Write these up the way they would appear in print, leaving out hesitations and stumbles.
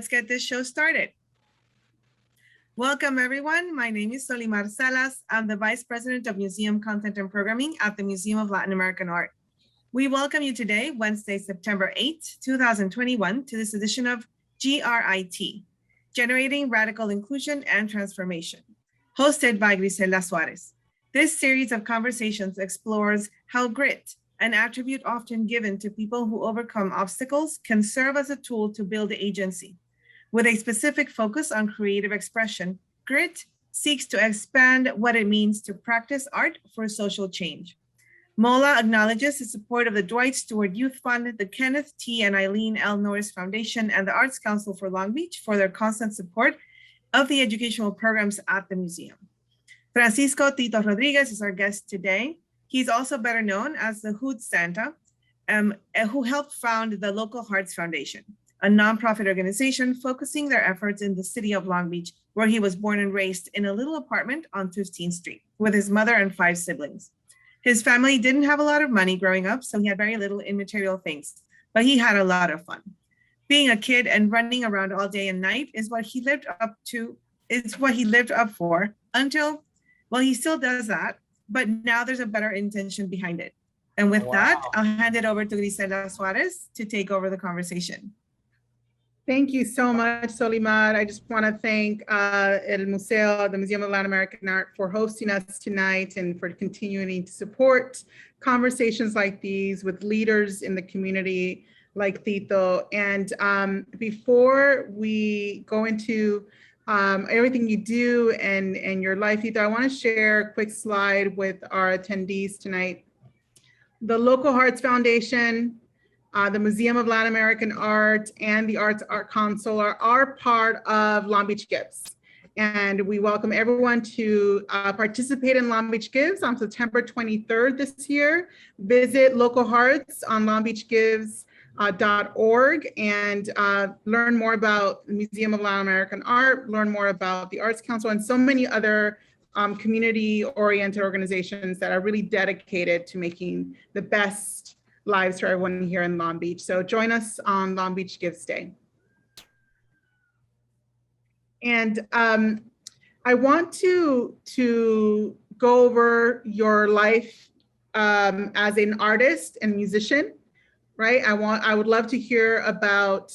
Let's get this show started. Welcome, everyone. My name is Solimar Salas. I'm the Vice President of Museum Content and Programming at the Museum of Latin American Art. We welcome you today, Wednesday, September 8, 2021, to this edition of G.R.I.T, Generating Radical Inclusion and Transformation, hosted by Griselda Suárez. This series of conversations explores how grit, an attribute often given to people who overcome obstacles, can serve as a tool to build agency. With a specific focus on creative expression, GRIT seeks to expand what it means to practice art for social change. MOLA acknowledges the support of the Dwight Stewart Youth Fund, the Kenneth T. and Eileen L. Norris Foundation, and the Arts Council for Long Beach for their constant support of the educational programs at the museum. Francisco Tito Rodriguez is our guest today. He's also better known as the Hood Santa, who helped found the Local Hearts Foundation, a nonprofit organization focusing their efforts in the city of Long Beach, where he was born and raised in a little apartment on 15th Street with his mother and 5 siblings. His family didn't have a lot of money growing up, so he had very little immaterial things, but he had a lot of fun. Being a kid and running around all day and night is what he lived up for until, well, he still does that, but now there's a better intention behind it. And with that, I'll hand it over to Griselda Suárez to take over the conversation. Thank you so much, Solimar. I just want to thank El Museo, the Museum of Latin American Art, for hosting us tonight and for continuing to support conversations like these with leaders in the community like Tito. And before we go into everything you do and your life, Tito, I want to share a quick slide with our attendees tonight. The Local Hearts Foundation, the Museum of Latin American Art, and the Arts Art Council are part of Long Beach Gives. And we welcome everyone to participate in Long Beach Gives on September 23rd this year. Visit Local Hearts on longbeachgives.org and learn more about the Museum of Latin American Art, learn more about the Arts Council, and so many other community-oriented organizations that are really dedicated to making the best lives for everyone here in Long Beach. So join us on Long Beach Gives Day. And I want to go over your life as an artist and musician, right? I would love to hear about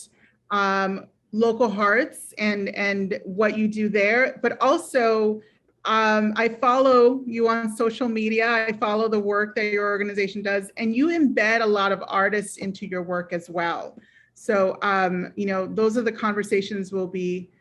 Local Hearts and what you do there, but also I follow you on social media. I follow the work that your organization does, and you embed a lot of artists into your work as well. So, those are the conversations we'll be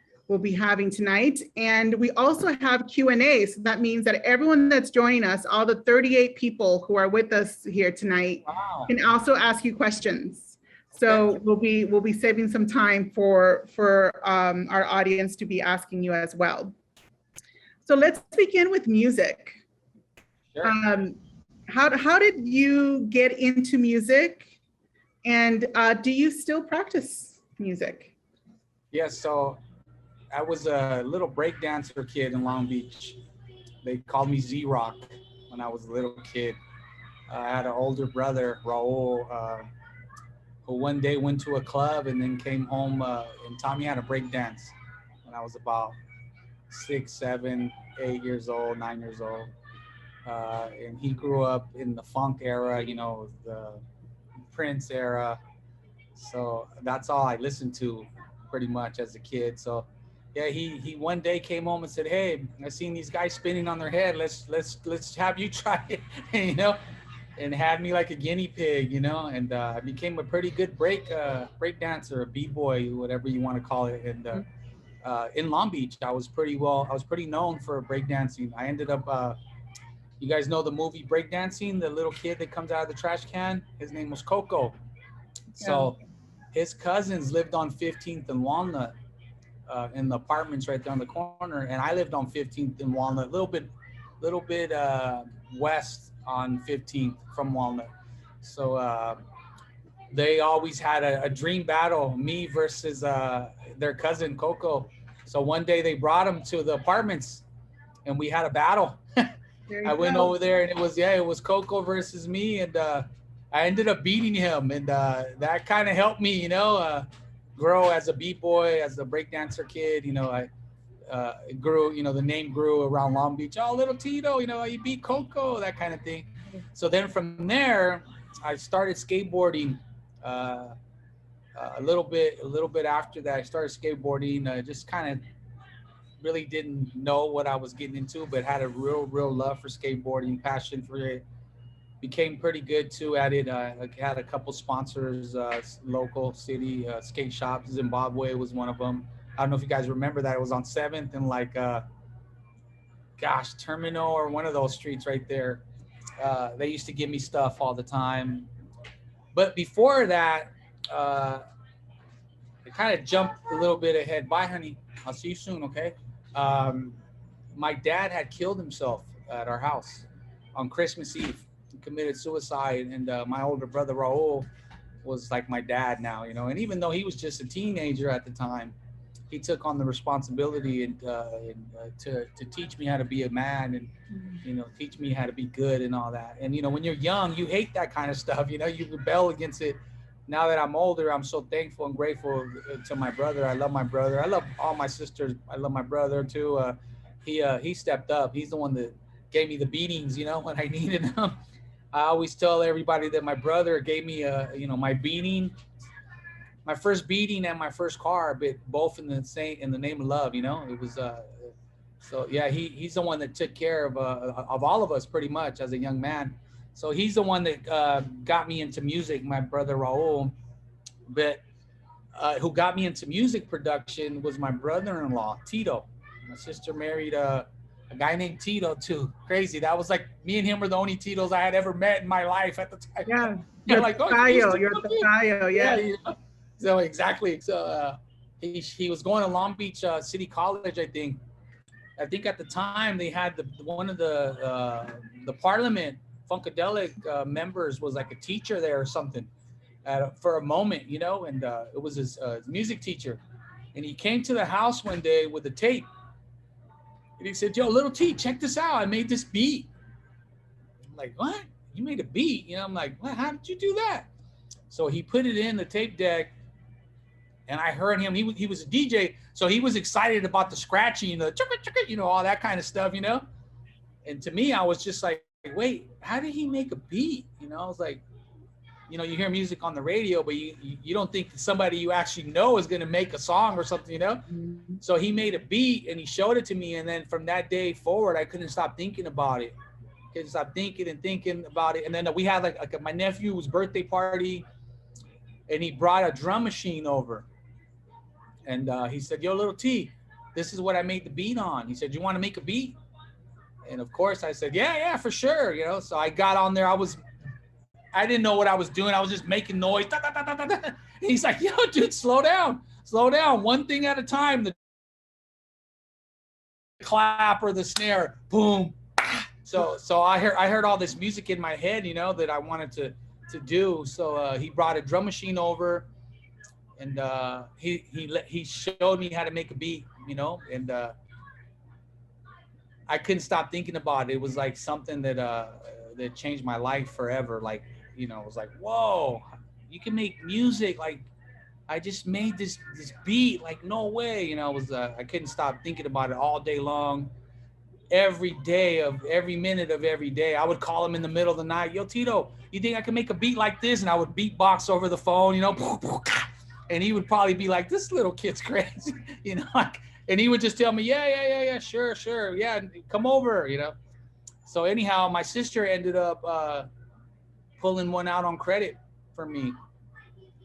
having tonight. And we also have Q&A. So that means that everyone that's joining us, all the 38 people who are with us here tonight, can also ask you questions. So we'll be saving some time for our audience to be asking you as well. So let's begin with music. Sure. How did you get into music, and do you still practice music? Yeah, so I was a little breakdancer kid in Long Beach. They called me Z-Rock when I was a little kid. I had an older brother, Raul, who one day went to a club and then came home and taught me how to break dance when I was about 6, 7, 8 years old, 9 years old. And he grew up in the funk era, the Prince era. So that's all I listened to pretty much as a kid. So yeah, he one day came home and said, "Hey, I seen these guys spinning on their head. Let's have you try it," and had me like a guinea pig, and I became a pretty good break dancer, a b-boy, whatever you want to call it. And in Long Beach, I was pretty known for breakdancing. I ended up, you guys know the movie Breakdancing, the little kid that comes out of the trash can? His name was Coco. So his cousins lived on 15th and Walnut in the apartments right there on the corner. And I lived on 15th and Walnut, a little bit west on 15th from Walnut. So they always had a dream battle, me versus their cousin Coco. So one day they brought him to the apartments and we had a battle. I went over there and it was Coco versus me, and I ended up beating him, and that kind of helped me, grow as a b-boy, as a breakdancer kid. I it grew, the name grew around Long Beach. Oh, little Tito, you beat Coco, that kind of thing. So then from there, I started skateboarding. Uh, a little bit after that, I started skateboarding. Just kind of really didn't know what I was getting into, but had a real love for skateboarding, passion for it. Became pretty good too at it. I had a couple sponsors, local city skate shops. Zimbabwe was one of them. I don't know if you guys remember that. It was on 7th and Terminal or one of those streets right there. They used to give me stuff all the time. But before that, I kind of jumped a little bit ahead. Bye, honey. I'll see you soon, okay? Um, my dad had killed himself at our house on Christmas Eve. He committed suicide, and my older brother Raul was like my dad now, And even though he was just a teenager at the time, he took on the responsibility and to teach me how to be a man and teach me how to be good and all that. And when you're young, you hate that kind of stuff. You rebel against it. Now that I'm older, I'm so thankful and grateful to my brother. I love my brother. I love all my sisters. I love my brother too. He stepped up. He's the one that gave me the beatings, when I needed them. I always tell everybody that my brother gave me my beating, my first beating and my first car, but both in the name of love. It was so yeah. He's the one that took care of all of us pretty much as a young man. So he's the one that got me into music, my brother Raul. But who got me into music production was my brother-in-law, Tito. My sister married a guy named Tito too. Crazy. That was like, me and him were the only Titos I had ever met in my life at the time. Yeah. You're Like, like, you're Tocayo, yeah. So exactly. So he was going to Long Beach City College, I think. I think at the time they had one of the Parliament Funkadelic members was like a teacher there or something for a moment, and it was his music teacher. And he came to the house one day with a tape. And he said, yo, little T, check this out. I made this beat. I'm like, what? You made a beat? I'm like, what? How did you do that? So he put it in the tape deck. And I heard him, he was a DJ, so he was excited about the scratching, all that kind of stuff, And to me, I was just like, wait, how did he make a beat? I was like, you hear music on the radio, but you don't think that somebody you actually know is going to make a song or something, Mm-hmm. So he made a beat and he showed it to me. And then from that day forward, I couldn't stop thinking about it. Couldn't stop thinking about it. And then we had like my nephew's birthday party, and he brought a drum machine over. And he said, yo, little T, this is what I made the beat on. He said, you want to make a beat? And of course I said, yeah, for sure. So I got on there. I didn't know what I was doing. I was just making noise. Da, da, da, da, da. And he's like, yo, dude, slow down. One thing at a time. The clap or the snare, boom. So I heard all this music in my head, that I wanted to do. So he brought a drum machine over. And he showed me how to make a beat, and I couldn't stop thinking about it. It was like something that changed my life forever. Like, it was like, whoa, you can make music. Like, I just made this beat. Like, no way. I couldn't stop thinking about it all day long. Every day of every minute of every day, I would call him in the middle of the night. Yo, Tito, you think I can make a beat like this? And I would beatbox over the phone, And he would probably be like, this little kid's crazy, and he would just tell me, yeah, sure. Yeah, come over, So anyhow, my sister ended up pulling one out on credit for me.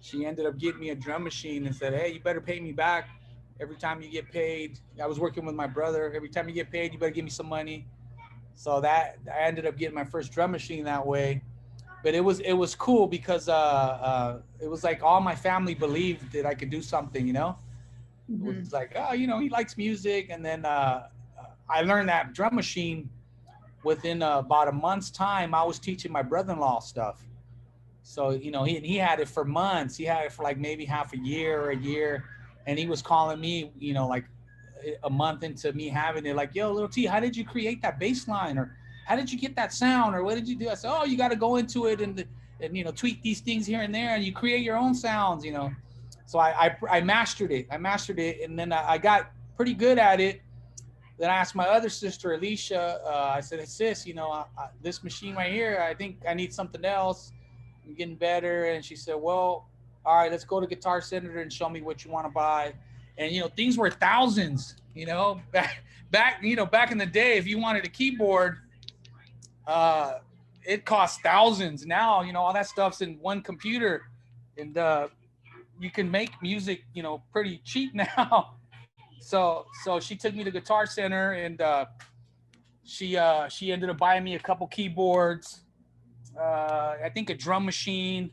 She ended up getting me a drum machine and said, hey, you better pay me back every time you get paid. I was working with my brother. Every time you get paid, you better give me some money. So that I ended up getting my first drum machine that way. But it was cool because it was like all my family believed that I could do something, Mm-hmm. It was like, oh, he likes music. And then I learned that drum machine within about a month's time. I was teaching my brother-in-law stuff. So, he had it for months. He had it for like maybe half a year. And he was calling me, like a month into me having it, like, yo, little T, how did you create that bass line? Or how did you get that sound? Or what did you do? I said, oh, you got to go into it and tweak these things here and there, and you create your own sounds, So I mastered it. I mastered it, and then I got pretty good at it. Then I asked my other sister, Alicia. I said, "Sis, this machine right here, I think I need something else. I'm getting better." And she said, "Well, all right, let's go to Guitar Center and show me what you want to buy." And things were thousands. Back in the day, if you wanted a keyboard, it cost thousands. Now, all that stuff's in one computer, and you can make music, pretty cheap now. So she took me to Guitar Center, and she ended up buying me a couple keyboards, I think a drum machine,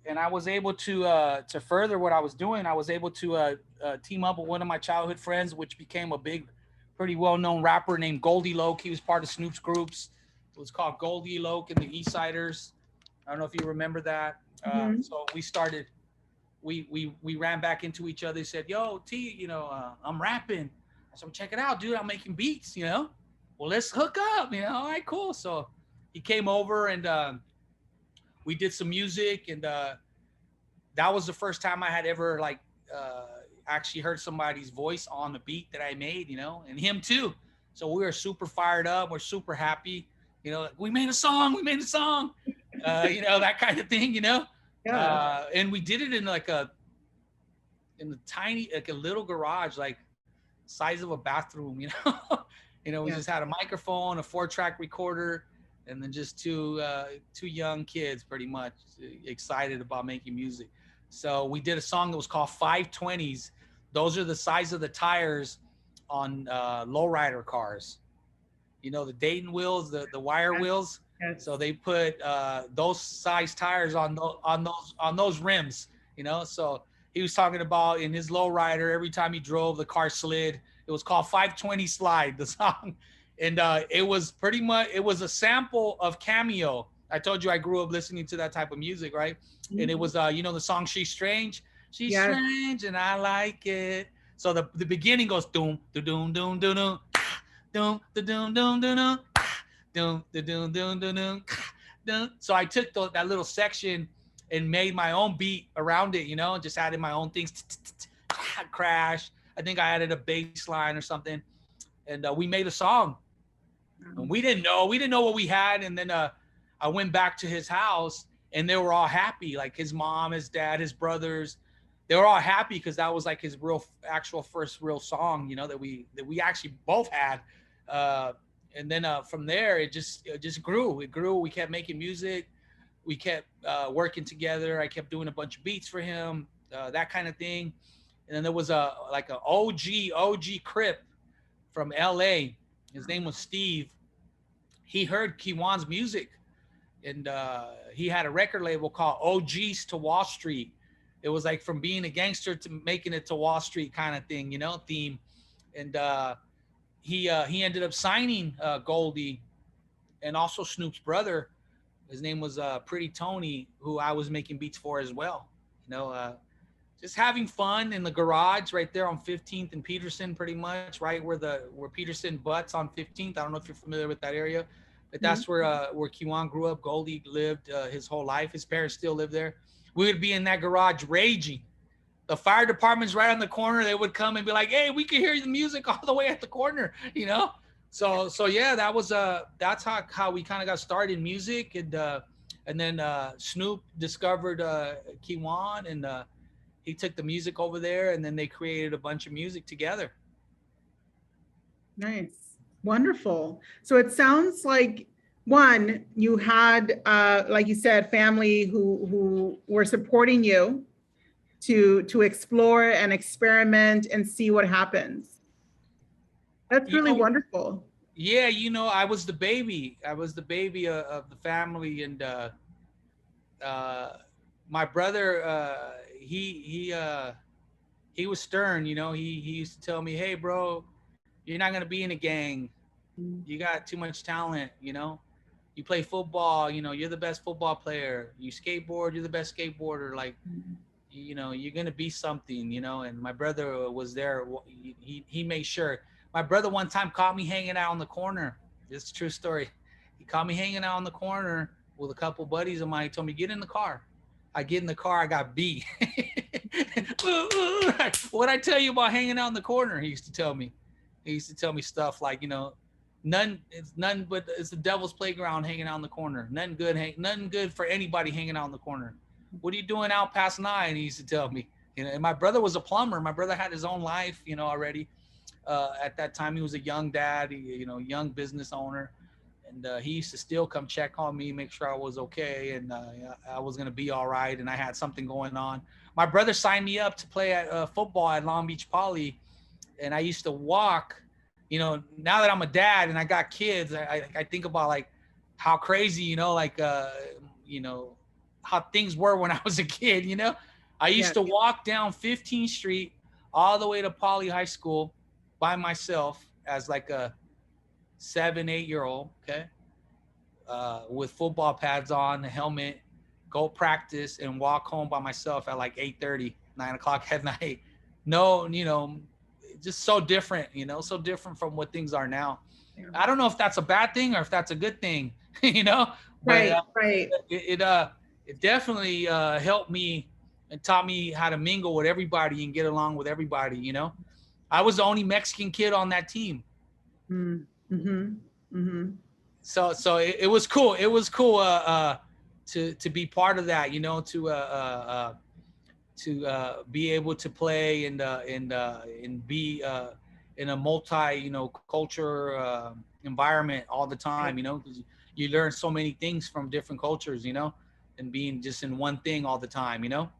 and I was able to further what I was doing. I was able to team up with one of my childhood friends, which became a big, pretty well-known rapper named Goldie Loke. He was part of Snoop's groups. It was called Goldie Loke and the East Siders. I don't know if you remember that. So we started. We ran back into each other. He said, "Yo, T, I'm rapping." I said, "Well, check it out, dude. I'm making beats. Well, let's hook up. All right, cool." So he came over, and we did some music, and that was the first time I had ever actually heard somebody's voice on the beat that I made, and him too. So we were super fired up. We're super happy. We made a song. That kind of thing. Yeah. And we did it in a tiny, a little garage, like size of a bathroom. We just had a microphone, a 4-track recorder, and then just two young kids, pretty much excited about making music. So we did a song that was called 520s. Those are the size of the tires on lowrider cars. The Dayton wheels, the wire wheels. Yes. So they put those size tires on those rims. So he was talking about in his lowrider, every time he drove, the car slid. It was called 520 Slide, the song. And it was a sample of Cameo. I told you I grew up listening to that type of music, right? Mm-hmm. And it was, the song She's Strange. She's strange and I like it. So the beginning goes doom, doom, doom, doom, doom, doom, doom, doom, doom, doom. Dun, dun, dun, dun, dun, dun, dun. So I took that little section and made my own beat around it, just added my own things. Crash. I think I added a bass line or something. And we made a song. And we didn't know what we had. And then I went back to his house and they were all happy. Like his mom, his dad, his brothers, they were all happy because that was like his actual first real song, that we actually both had. And then from there, it just grew. It grew. We kept making music. We kept working together. I kept doing a bunch of beats for him, that kind of thing. And then there was an OG Crip from LA. His name was Steve. He heard Kiwan's music, and he had a record label called OGs to Wall Street. It was like from being a gangster to making it to Wall Street kind of thing, theme. And he ended up signing Goldie and also Snoop's brother. His name was Pretty Tony, who I was making beats for as well. Just having fun in the garage right there on 15th and Peterson, pretty much right where Peterson butts on 15th. I don't know if you're familiar with that area, but that's where Kiwan grew up. Goldie lived his whole life. His parents still live there. We would be in that garage raging. The fire department's right on the corner. They would come and be like, "Hey, we can hear the music all the way at the corner," So yeah, that's how we kind of got started in music, and then Snoop discovered Kiwan, and he took the music over there, and then they created a bunch of music together. Nice, wonderful. So it sounds like one, you had, like you said, family who were supporting you to explore and experiment and see what happens. That's really wonderful. Yeah, I was the baby. I was the baby of the family, and my brother, he was stern. He used to tell me, "Hey, bro, you're not gonna be in a gang. You got too much talent. You play football. You're the best football player. You skateboard. You're the best skateboarder. Like." You're going to be something, and my brother was there. He made sure. My brother one time caught me hanging out on the corner. It's a true story. He caught me hanging out on the corner with a couple buddies of mine. He told me, "Get in the car." I get in the car, I got beat. What'd I tell you about hanging out in the corner? He used to tell me. He used to tell me stuff like, you know, it's the devil's playground hanging out in the corner. Nothing good for anybody hanging out in the corner. What are you doing out past 9? He used to tell me. You know, and my brother was a plumber. My brother had his own life, you know, already. At that time, he was a young dad, young business owner. And he used to still come check on me, make sure I was okay, and I was going to be all right, and I had something going on. My brother signed me up to play at football at Long Beach Poly, and I used to walk. You know, now that I'm a dad and I got kids, I think about like how crazy, you know, like, you know, how things were when I was a kid, you know. I used to walk down 15th Street all the way to Poly High School by myself as like a 7-8-year-old, okay, with football pads on, a helmet, go practice and walk home by myself at like 8:30, 9 o'clock at night. No, you know, just so different, you know, so different from what things are now. I don't know if that's a bad thing or if that's a good thing, you know, but right. It definitely helped me and taught me how to mingle with everybody and get along with everybody, you know. I was the only Mexican kid on that team. So it was cool. It was cool to be part of that, you know, to be able to play and be in a multi, you know, culture environment all the time, you know, because you learn so many things from different cultures, you know, and being just in one thing all the time, you know.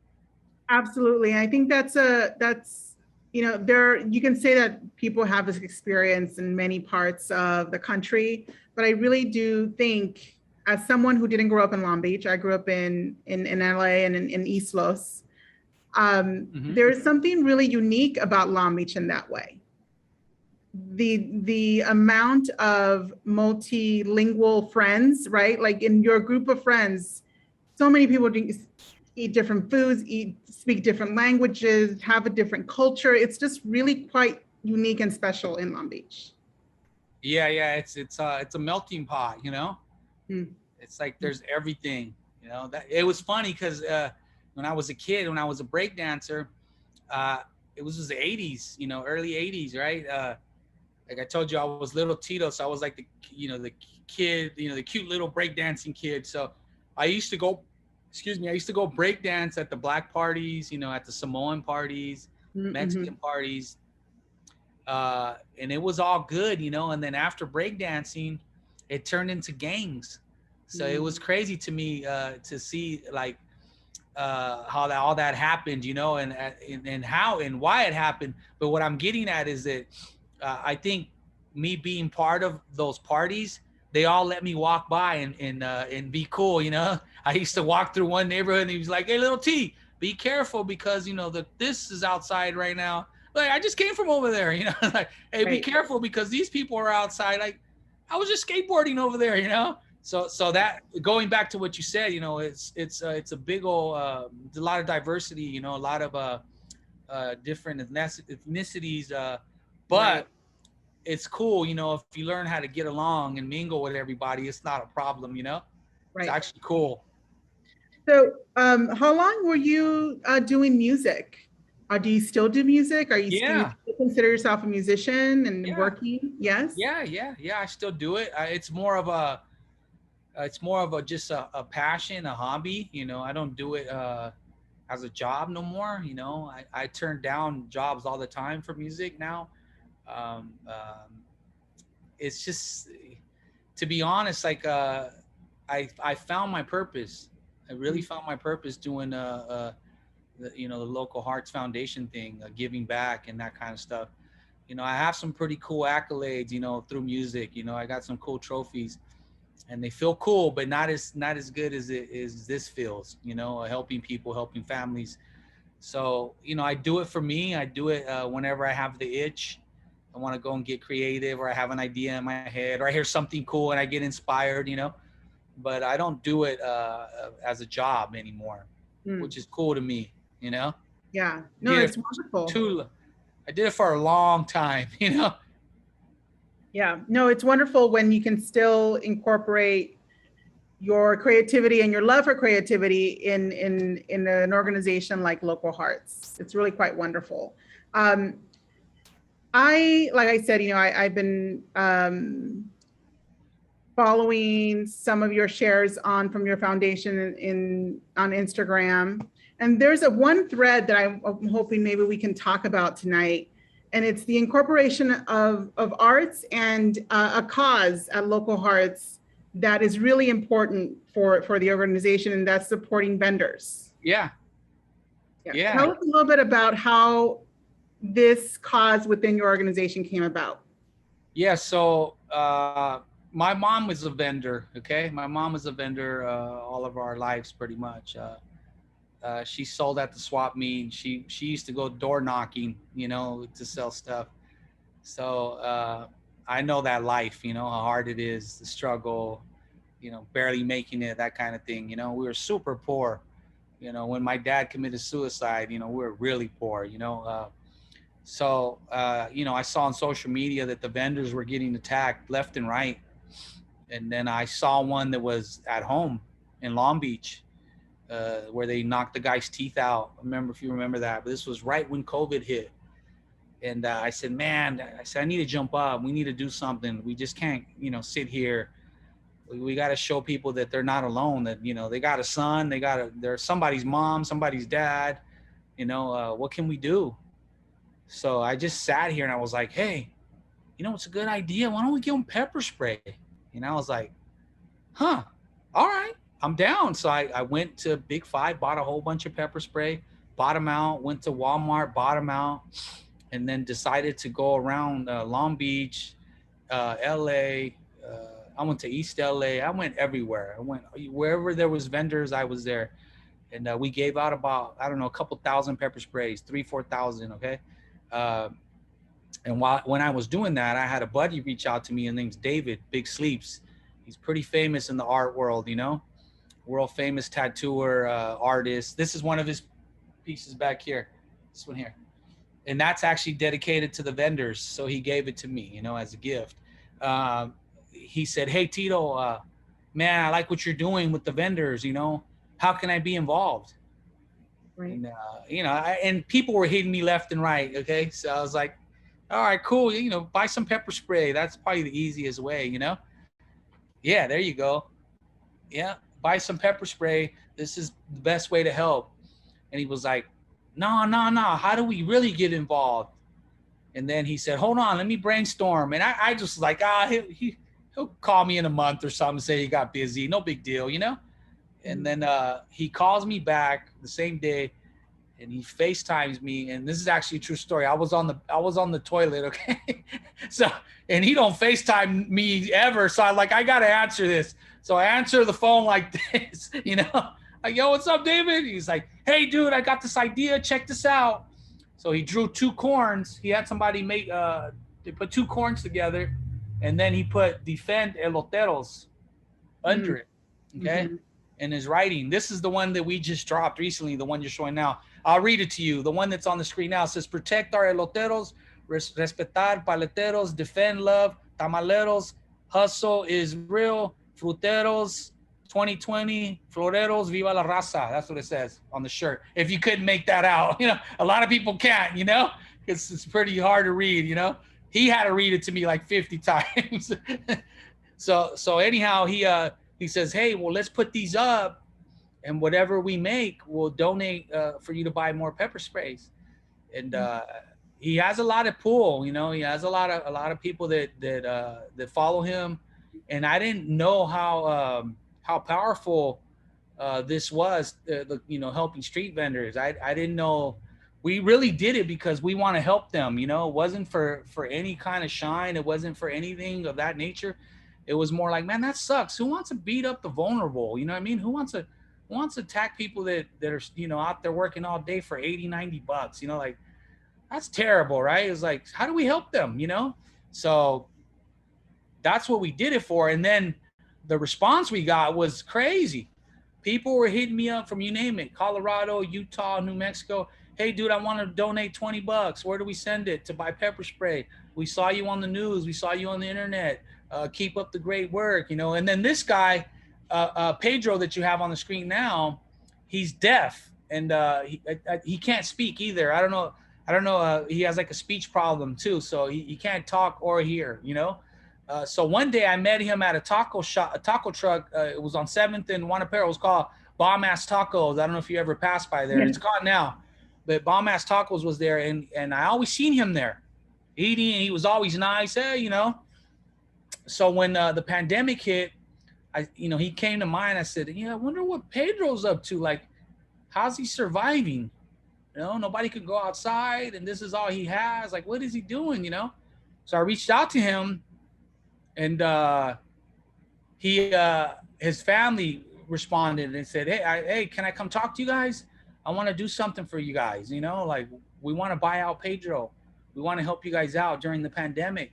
Absolutely. I think that's you know, you can say that people have this experience in many parts of the country, but I really do think, as someone who didn't grow up in Long Beach, I grew up in LA and in East Los. There's something really unique about Long Beach in that way. The amount of multilingual friends, right? Like in your group of friends, so many people eat different foods, speak different languages, have a different culture. It's just really quite unique and special in Long Beach. Yeah, it's a melting pot, you know. It's like there's everything, you know. That it was funny because when I was a kid, when I was a break dancer, it was just the 80s, you know, early 80s, right? Like I told you, I was little Tito, so I was like the kid, you know, the cute little breakdancing kid. So I used to go break dance at the black parties, you know, at the Samoan parties, Mexican parties. And it was all good, you know, and then after breakdancing, it turned into gangs. So it was crazy to me to see like how all that happened, you know, and how and why it happened. But what I'm getting at is that I think me being part of those parties, they all let me walk by and be cool, you know. I used to walk through one neighborhood and he was like, "Hey, little T, be careful because, you know, this is outside right now." Like, I just came from over there, you know, like, "Hey, be careful because these people are outside." Like, I was just skateboarding over there, you know. So that, going back to what you said, you know, it's a big old, a lot of diversity, you know, a lot of different ethnicities, but it's cool, you know, if you learn how to get along and mingle with everybody, it's not a problem, you know. It's actually cool. So how long were you doing music? Do you still do music? Do you still consider yourself a musician and working? Yes. Yeah. I still do it. It's more of a just a passion, a hobby. You know, I don't do it as a job no more. You know, I turn down jobs all the time for music now. It's just, to be honest, like I found my purpose. I really found my purpose doing you know, the local Hearts Foundation thing, giving back and that kind of stuff. You know, I have some pretty cool accolades, you know, through music. You know, I got some cool trophies, and they feel cool, but not as good as this feels. You know, helping people, helping families. So, you know, I do it for me. I do it whenever I have the itch. I want to go and get creative, or I have an idea in my head, or I hear something cool and I get inspired, you know. But I don't do it as a job anymore, which is cool to me, you know. Yeah, no, it's wonderful. I did it for a long time, you know. Yeah, no, it's wonderful when you can still incorporate your creativity and your love for creativity in an organization like Local Hearts. It's really quite wonderful. Like I said, I've been following some of your shares from your foundation on Instagram. And there's one thread that I'm hoping maybe we can talk about tonight. And it's the incorporation of arts and a cause at Local Hearts that is really important for the organization, and that's supporting vendors. Yeah. Tell us a little bit about how this cause within your organization came about. Yeah, so my mom was a vendor, okay? My mom was a vendor all of our lives pretty much. She sold at the swap meet. She used to go door knocking, to sell stuff. So I know that life, how hard it is, the struggle, barely making it, that kind of thing. We were super poor. When my dad committed suicide, we were really poor, So, I saw on social media that the vendors were getting attacked left and right. And then I saw one that was at home in Long Beach where they knocked the guy's teeth out. I remember if you remember that, but this was right when COVID hit. And I said, man, I need to jump up. We need to do something. We just can't, sit here. We got to show people that they're not alone, that, they got a son, they're somebody's mom, somebody's dad, what can we do? So I just sat here and I was like, hey, it's a good idea. Why don't we give them pepper spray? And I was like, all right, I'm down. So I went to Big Five, bought a whole bunch of pepper spray, bought them out, went to Walmart, bought them out, and then decided to go around Long Beach, LA. I went to East LA. I went everywhere. I went wherever there was vendors, I was there. And we gave out about, I don't know, a couple thousand pepper sprays, 3,000-4,000, okay? And when I was doing that, I had a buddy reach out to me. His name's David, Big Sleeps. He's pretty famous in the art world, world famous tattooer, artist. This is one of his pieces back here, this one here. And that's actually dedicated to the vendors. So he gave it to me, as a gift. He said, hey, Tito, man, I like what you're doing with the vendors, how can I be involved? Right. And, and people were hitting me left and right. Okay. So I was like, all right, cool. Buy some pepper spray. That's probably the easiest way, Yeah, there you go. Yeah. Buy some pepper spray. This is the best way to help. And he was like, no. How do we really get involved? And then he said, hold on, let me brainstorm. And I just was like, he'll call me in a month or something, say he got busy. No big deal, And then he calls me back the same day, and he FaceTimes me. And this is actually a true story. I was on the toilet, okay? So, and he don't FaceTime me ever. So I gotta answer this. So I answer the phone like this, like, yo, what's up, David? He's like, hey, dude, I got this idea. Check this out. So he drew two corns. He had somebody make, they put two corns together, and then he put defend eloteros under it, okay? Mm-hmm. In his writing. This is the one that we just dropped recently, the one you're showing now. I'll read it to you. The one that's on the screen now says, protect our eloteros, respetar paleteros, defend love, tamaleros, hustle is real, fruteros, 2020, floreros, viva la raza. That's what it says on the shirt. If you couldn't make that out, a lot of people can't, it's pretty hard to read, He had to read it to me like 50 times. So anyhow, he says, hey, well, let's put these up, and whatever we make, we'll donate for you to buy more pepper sprays. And he has a lot of pull, he has a lot of people that follow him. And I didn't know how powerful this was, helping street vendors. I didn't know. We really did it because we want to help them. It wasn't for any kind of shine. It wasn't for anything of that nature. It was more like, man, that sucks. Who wants to beat up the vulnerable? You know what I mean? Who wants to attack people that are, out there working all day for $80-$90? Like, that's terrible, right? It's like, how do we help them? So that's what we did it for. And then the response we got was crazy. People were hitting me up from, you name it, Colorado, Utah, New Mexico. Hey, dude, I want to donate $20. Where do we send it? To buy pepper spray. We saw you on the news. We saw you on the internet. Keep up the great work, And then this guy, Pedro that you have on the screen now, he's deaf, and he can't speak either. I don't know. He has like a speech problem too, so he can't talk or hear. So one day I met him at a taco truck. It was on 7th and Juan Aparo. It was called Bomb Ass Tacos. I don't know if you ever passed by there. Yeah. It's gone now, but Bomb Ass Tacos was there, and I always seen him there eating, and he was always nice. Hey. So when the pandemic hit, he came to mind. I said, I wonder what Pedro's up to. Like, how's he surviving? Nobody could go outside, and this is all he has. Like, what is he doing? So I reached out to him, and his family responded and said, hey, can I come talk to you guys? I want to do something for you guys. Like, we want to buy out Pedro. We want to help you guys out during the pandemic.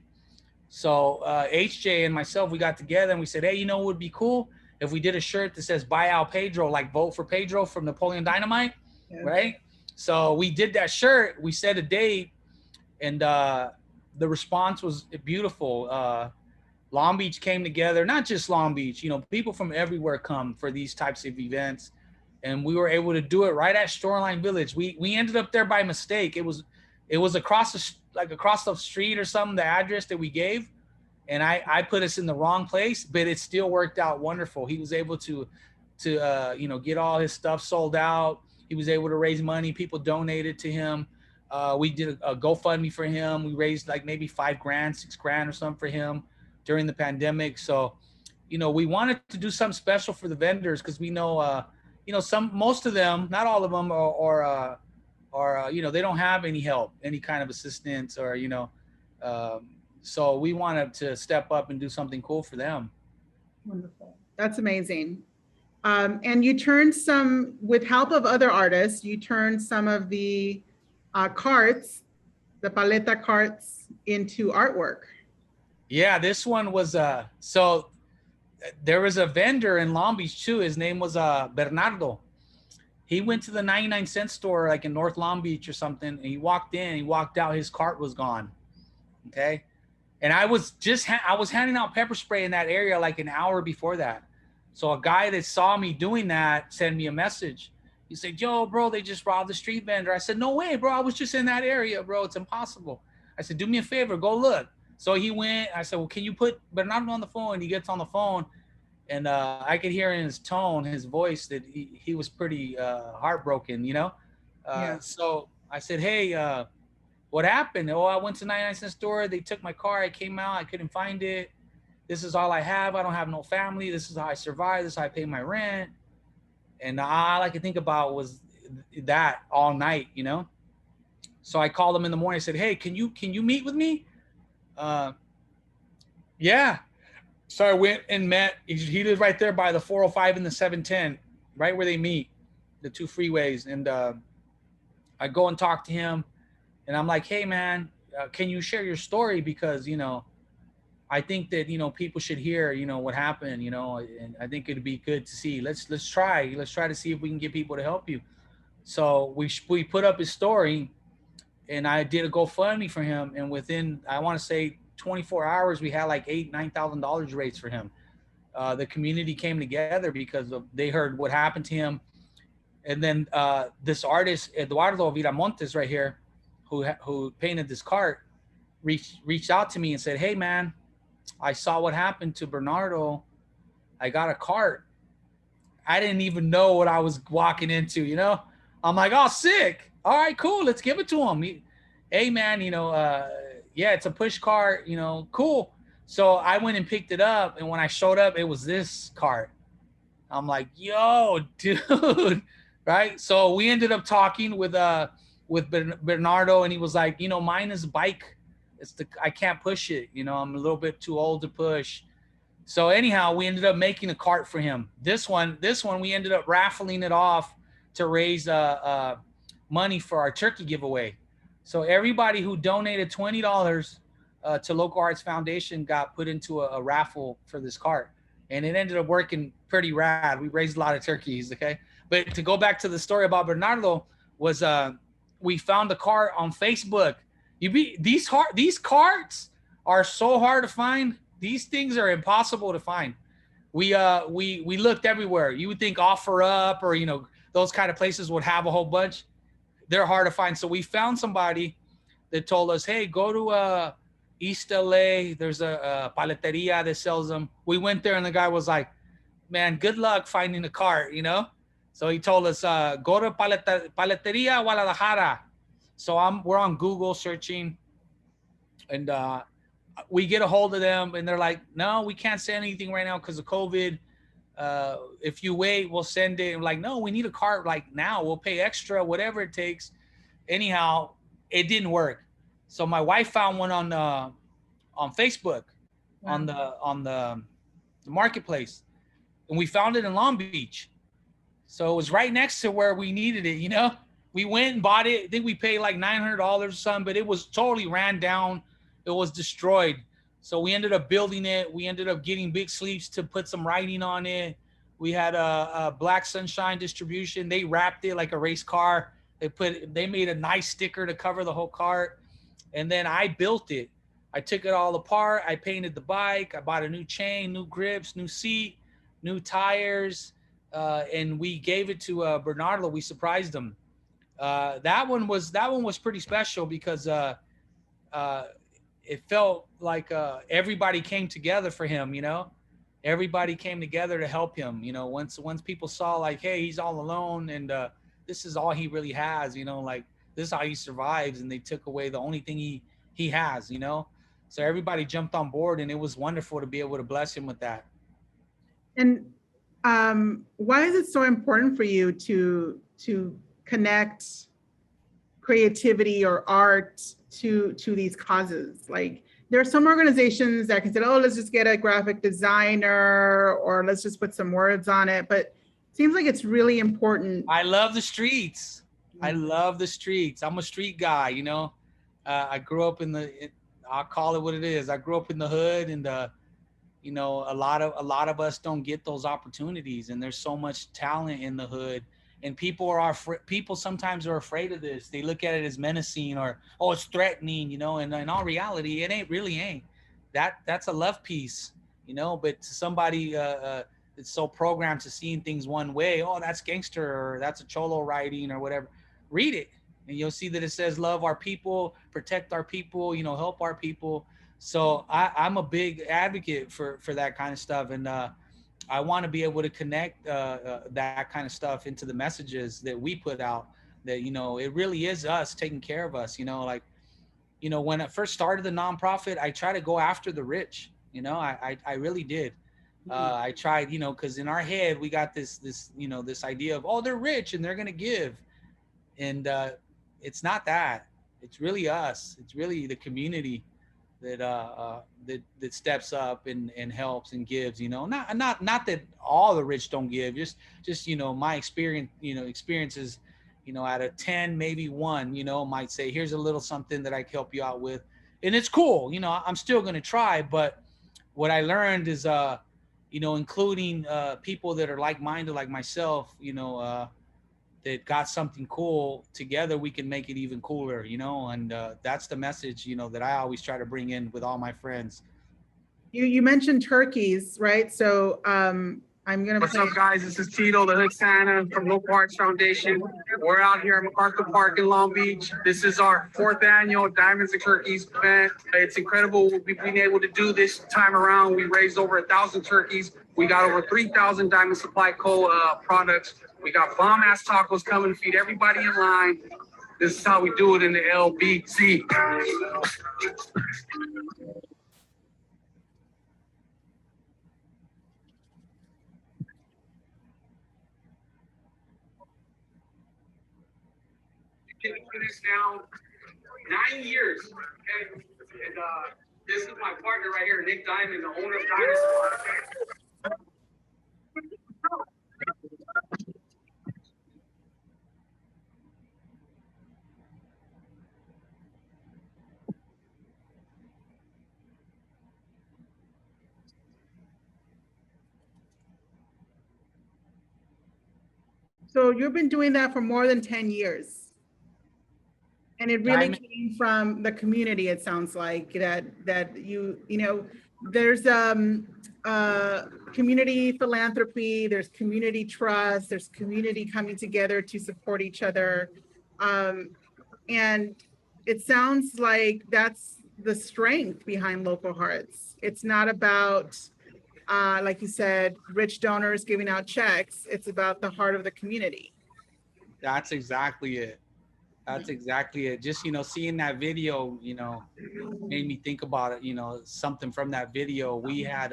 So HJ and myself, we got together and we said, hey, what would be cool if we did a shirt that says buy out Pedro, like vote for Pedro from Napoleon Dynamite, right? So we did that shirt. We set a date, and the response was beautiful. Long Beach came together, not just Long Beach, people from everywhere come for these types of events. And we were able to do it right at Shoreline Village. We ended up there by mistake. It was across the street or something, the address that we gave. And I put us in the wrong place, but it still worked out wonderful. He was able to get all his stuff sold out. He was able to raise money. People donated to him. We did a GoFundMe for him. We raised like maybe $5,000, $6,000 or something for him during the pandemic. So, we wanted to do something special for the vendors, because we know, most of them, not all of them, or they don't have any help, any kind of assistance, or so we wanted to step up and do something cool for them. Wonderful. That's amazing. And you turned with help of other artists, you turned some of the carts, the paleta carts, into artwork. Yeah, this one was so there was a vendor in Long Beach too. His name was Bernardo. He went to the 99-cent store like in North Long Beach or something, and he walked in, he walked out, his cart was gone. Okay. And I was handing out pepper spray in that area like an hour before that. So a guy that saw me doing that sent me a message. He said, yo, bro, they just robbed the street vendor. I said, no way, bro. I was just in that area, bro. It's impossible. I said, do me a favor, go look. So he went. I said, well, can you put Bernardo on the phone? He gets on the phone, and I could hear in his tone, his voice, that he was pretty heartbroken, Yeah. So I said, hey, what happened? Oh, I went to 99-cent store. They took my car. I came out. I couldn't find it. This is all I have. I don't have no family. This is how I survive. This is how I pay my rent. And all I could think about was that all night, So I called him in the morning. I said, hey, can you meet with me? Yeah. So I went and met. He lives right there by the 405 and the 710, right where they meet, the two freeways. And I go and talk to him, and I'm like, hey, man, can you share your story? Because, I think that, people should hear, what happened, and I think it'd be good to see. Let's try to see if we can get people to help you. So we put up his story, and I did a GoFundMe for him. And within, I want to say 24 hours, we had like $9,000 raised for him. The community came together because they heard what happened to him. And then this artist, Eduardo Viramontes right here, who painted this cart, reached out to me and said, hey, man, I saw what happened to Bernardo. I got a cart. I didn't even know what I was walking into, I'm like, oh, sick. All right, cool. Let's give it to him. Hey, man, yeah, it's a push cart, cool. So I went and picked it up. And when I showed up, it was this cart. I'm like, yo, dude. Right. So we ended up talking with Bernardo, and he was like, mine is a bike. I can't push it. I'm a little bit too old to push. So anyhow, we ended up making a cart for him. This one, we ended up raffling it off to raise money for our turkey giveaway. So everybody who donated $20 to Local Arts Foundation got put into a raffle for this cart. And it ended up working pretty rad. We raised a lot of turkeys, okay? But to go back to the story about Bernardo, was we found the cart on Facebook. These carts are so hard to find. These things are impossible to find. we looked everywhere. You would think Offer Up or, those kind of places would have a whole bunch. They're hard to find. So we found somebody that told us, hey, go to East LA. There's a paleteria that sells them. We went there and the guy was like, man, good luck finding a cart, So he told us, go to Paleteria Guadalajara. So we're on Google searching, and we get a hold of them, and they're like, no, we can't send anything right now because of COVID. If you wait, we'll send it. And like, no, we need a cart like now. We'll pay extra, whatever it takes. Anyhow, it didn't work. So my wife found one on Facebook, wow, on the marketplace, and we found it in Long Beach. So it was right next to where we needed it. We went and bought it. I think we paid like $900 or something, but it was totally ran down. It was destroyed. So we ended up building it. We ended up getting Big Sleeves to put some writing on it. We had a Black Sunshine distribution. They wrapped it like a race car. They made a nice sticker to cover the whole cart. And then I built it. I took it all apart. I painted the bike. I bought a new chain, new grips, new seat, new tires. And we gave it to Bernardo. We surprised him. That one was pretty special because it felt like everybody came together for him. Everybody came together to help him. Once people saw like, hey, he's all alone, and this is all he really has. Like this is how he survives, and they took away the only thing he has. So everybody jumped on board, and it was wonderful to be able to bless him with that. And why is it so important for you to connect creativity or art to these causes? Like there are some organizations that can say, oh, let's just get a graphic designer or let's just put some words on it. But it seems like it's really important. I love the streets. I love the streets. I'm a street guy, I grew up I'll call it what it is. I grew up in the hood, and a lot of us don't get those opportunities, and there's so much talent in the hood, and people sometimes are afraid of this. They look at it as menacing or, oh, it's threatening, and in all reality, it ain't. That's a love piece, but to somebody that's so programmed to seeing things one way, oh, that's gangster, or that's a cholo writing or whatever, read it and you'll see that it says love our people, protect our people, help our people. So I'm a big advocate for that kind of stuff. And I want to be able to connect that kind of stuff into the messages that we put out, that, it really is us taking care of us. When I first started the nonprofit, I tried to go after the rich, I really did. I tried, because in our head, we got this idea of, oh, they're rich and they're going to give. And it's not that. It's really us. It's really the community that steps up and helps and gives. Not that all the rich don't give. Just my experiences. Out of 10, maybe one, might say, here's a little something that I can help you out with, and it's cool. I'm still gonna try. But what I learned is, including people that are like-minded, like myself. That got something cool together, we can make it even cooler, and that's the message, that I always try to bring in with all my friends. You mentioned turkeys, right? So What's up, guys? This is Tito, the Hood Santa from Local Arts Foundation. We're out here at MacArthur Park in Long Beach. This is our 4th annual Diamonds and Turkeys event. It's incredible what we've been able to do this time around. We raised over 1,000 turkeys. We got over 3,000 Diamond Supply Co. products. We got bomb-ass tacos coming to feed everybody in line. This is how we do it in the LBC. Been doing this now 9 years. Okay? And this is my partner right here, Nick Diamond, the owner of Diamond Supply. So you've been doing that for more than 10 years. And it really came from the community, it sounds like, that you there's community philanthropy, there's community trust, there's community coming together to support each other. And it sounds like that's the strength behind Local Hearts. It's not about, like you said, rich donors giving out checks. It's about the heart of the community. That's exactly it. That's exactly it. Just, seeing that video, made me think about it, something from that video. We had,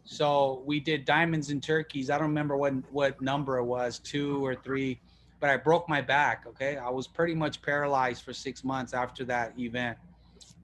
so we did diamonds and turkeys. I don't remember what number it was, 2 or 3, but I broke my back. Okay. I was pretty much paralyzed for 6 months after that event.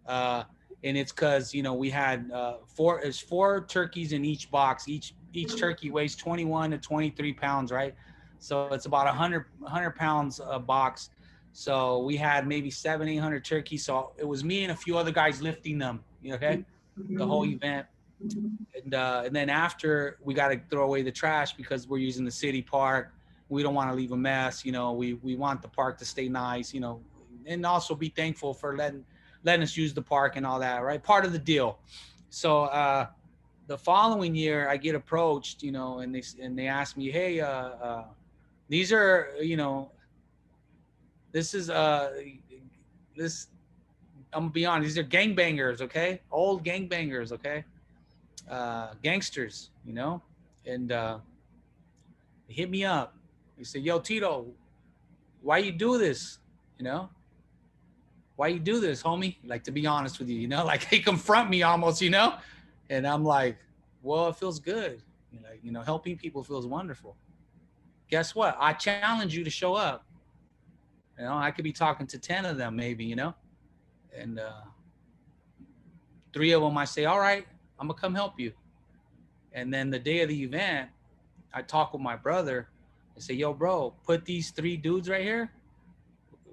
And it's cause, we had, 4 turkeys in each box. Each turkey weighs 21 to 23 pounds. Right. So it's about 100 pounds a box. So we had maybe 700-800 turkeys. So it was me and a few other guys lifting them, okay, the whole event. And then after, we got to throw away the trash because we're using the city park. We don't want to leave a mess. We want the park to stay nice, and also be thankful for letting us use the park and all that, right? Part of the deal. So the following year, I get approached, and they ask me, hey, these are, this is this, I'm gonna be honest, these are gangbangers, okay? Old gangbangers, okay? Gangsters, and they hit me up. They say, yo, Tito, why you do this? Why you do this, homie? Like, to be honest with you, like they confront me almost, and I'm like, well, it feels good. Helping people feels wonderful. Guess what? I challenge you to show up. I could be talking to 10 of them maybe, and 3 of them I say, all right, I'm gonna come help you. And then the day of the event, I talk with my brother. I say, yo, bro, put these 3 dudes right here,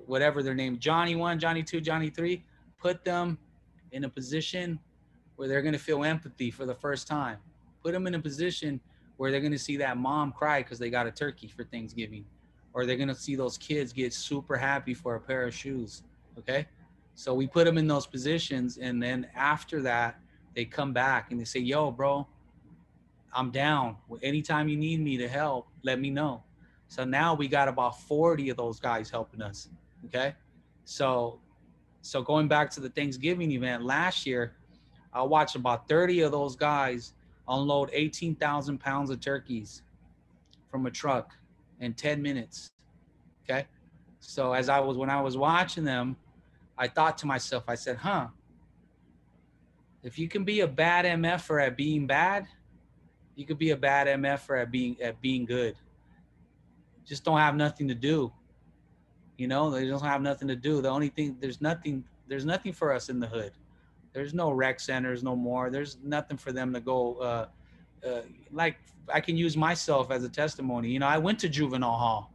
whatever their name, Johnny 1, Johnny 2, Johnny 3, put them in a position where they're gonna feel empathy for the first time. Put them in a position where they're gonna see that mom cry because they got a turkey for Thanksgiving, or they're gonna see those kids get super happy for a pair of shoes, okay? So we put them in those positions, and then after that, they come back and they say, yo, bro, I'm down. Anytime you need me to help, let me know. So now we got about 40 of those guys helping us, okay? So going back to the Thanksgiving event last year, I watched about 30 of those guys unload 18,000 pounds of turkeys from a truck in 10 minutes, okay? So when I was watching them, I thought to myself, I said, if you can be a bad MFer at being bad, you could be a bad MFer at being good. Just don't have nothing to do. They don't have nothing to do. The only thing, there's nothing for us in the hood. There's no rec centers no more. There's nothing for them to go, like I can use myself as a testimony. I went to juvenile hall.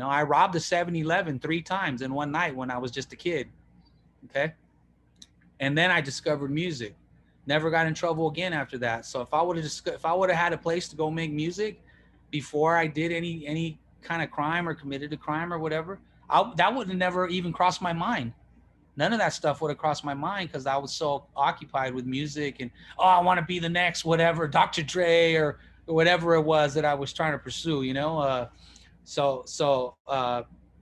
I robbed a 7-Eleven 3 times in one night when I was just a kid. Okay. And then I discovered music. Never got in trouble again after that. So if I would have had a place to go make music before I did any kind of crime or committed a crime or whatever, that would have never even crossed my mind. None of that stuff would have crossed my mind because I was so occupied with music and, I want to be the next whatever, Dr. Dre or whatever it was that I was trying to pursue, So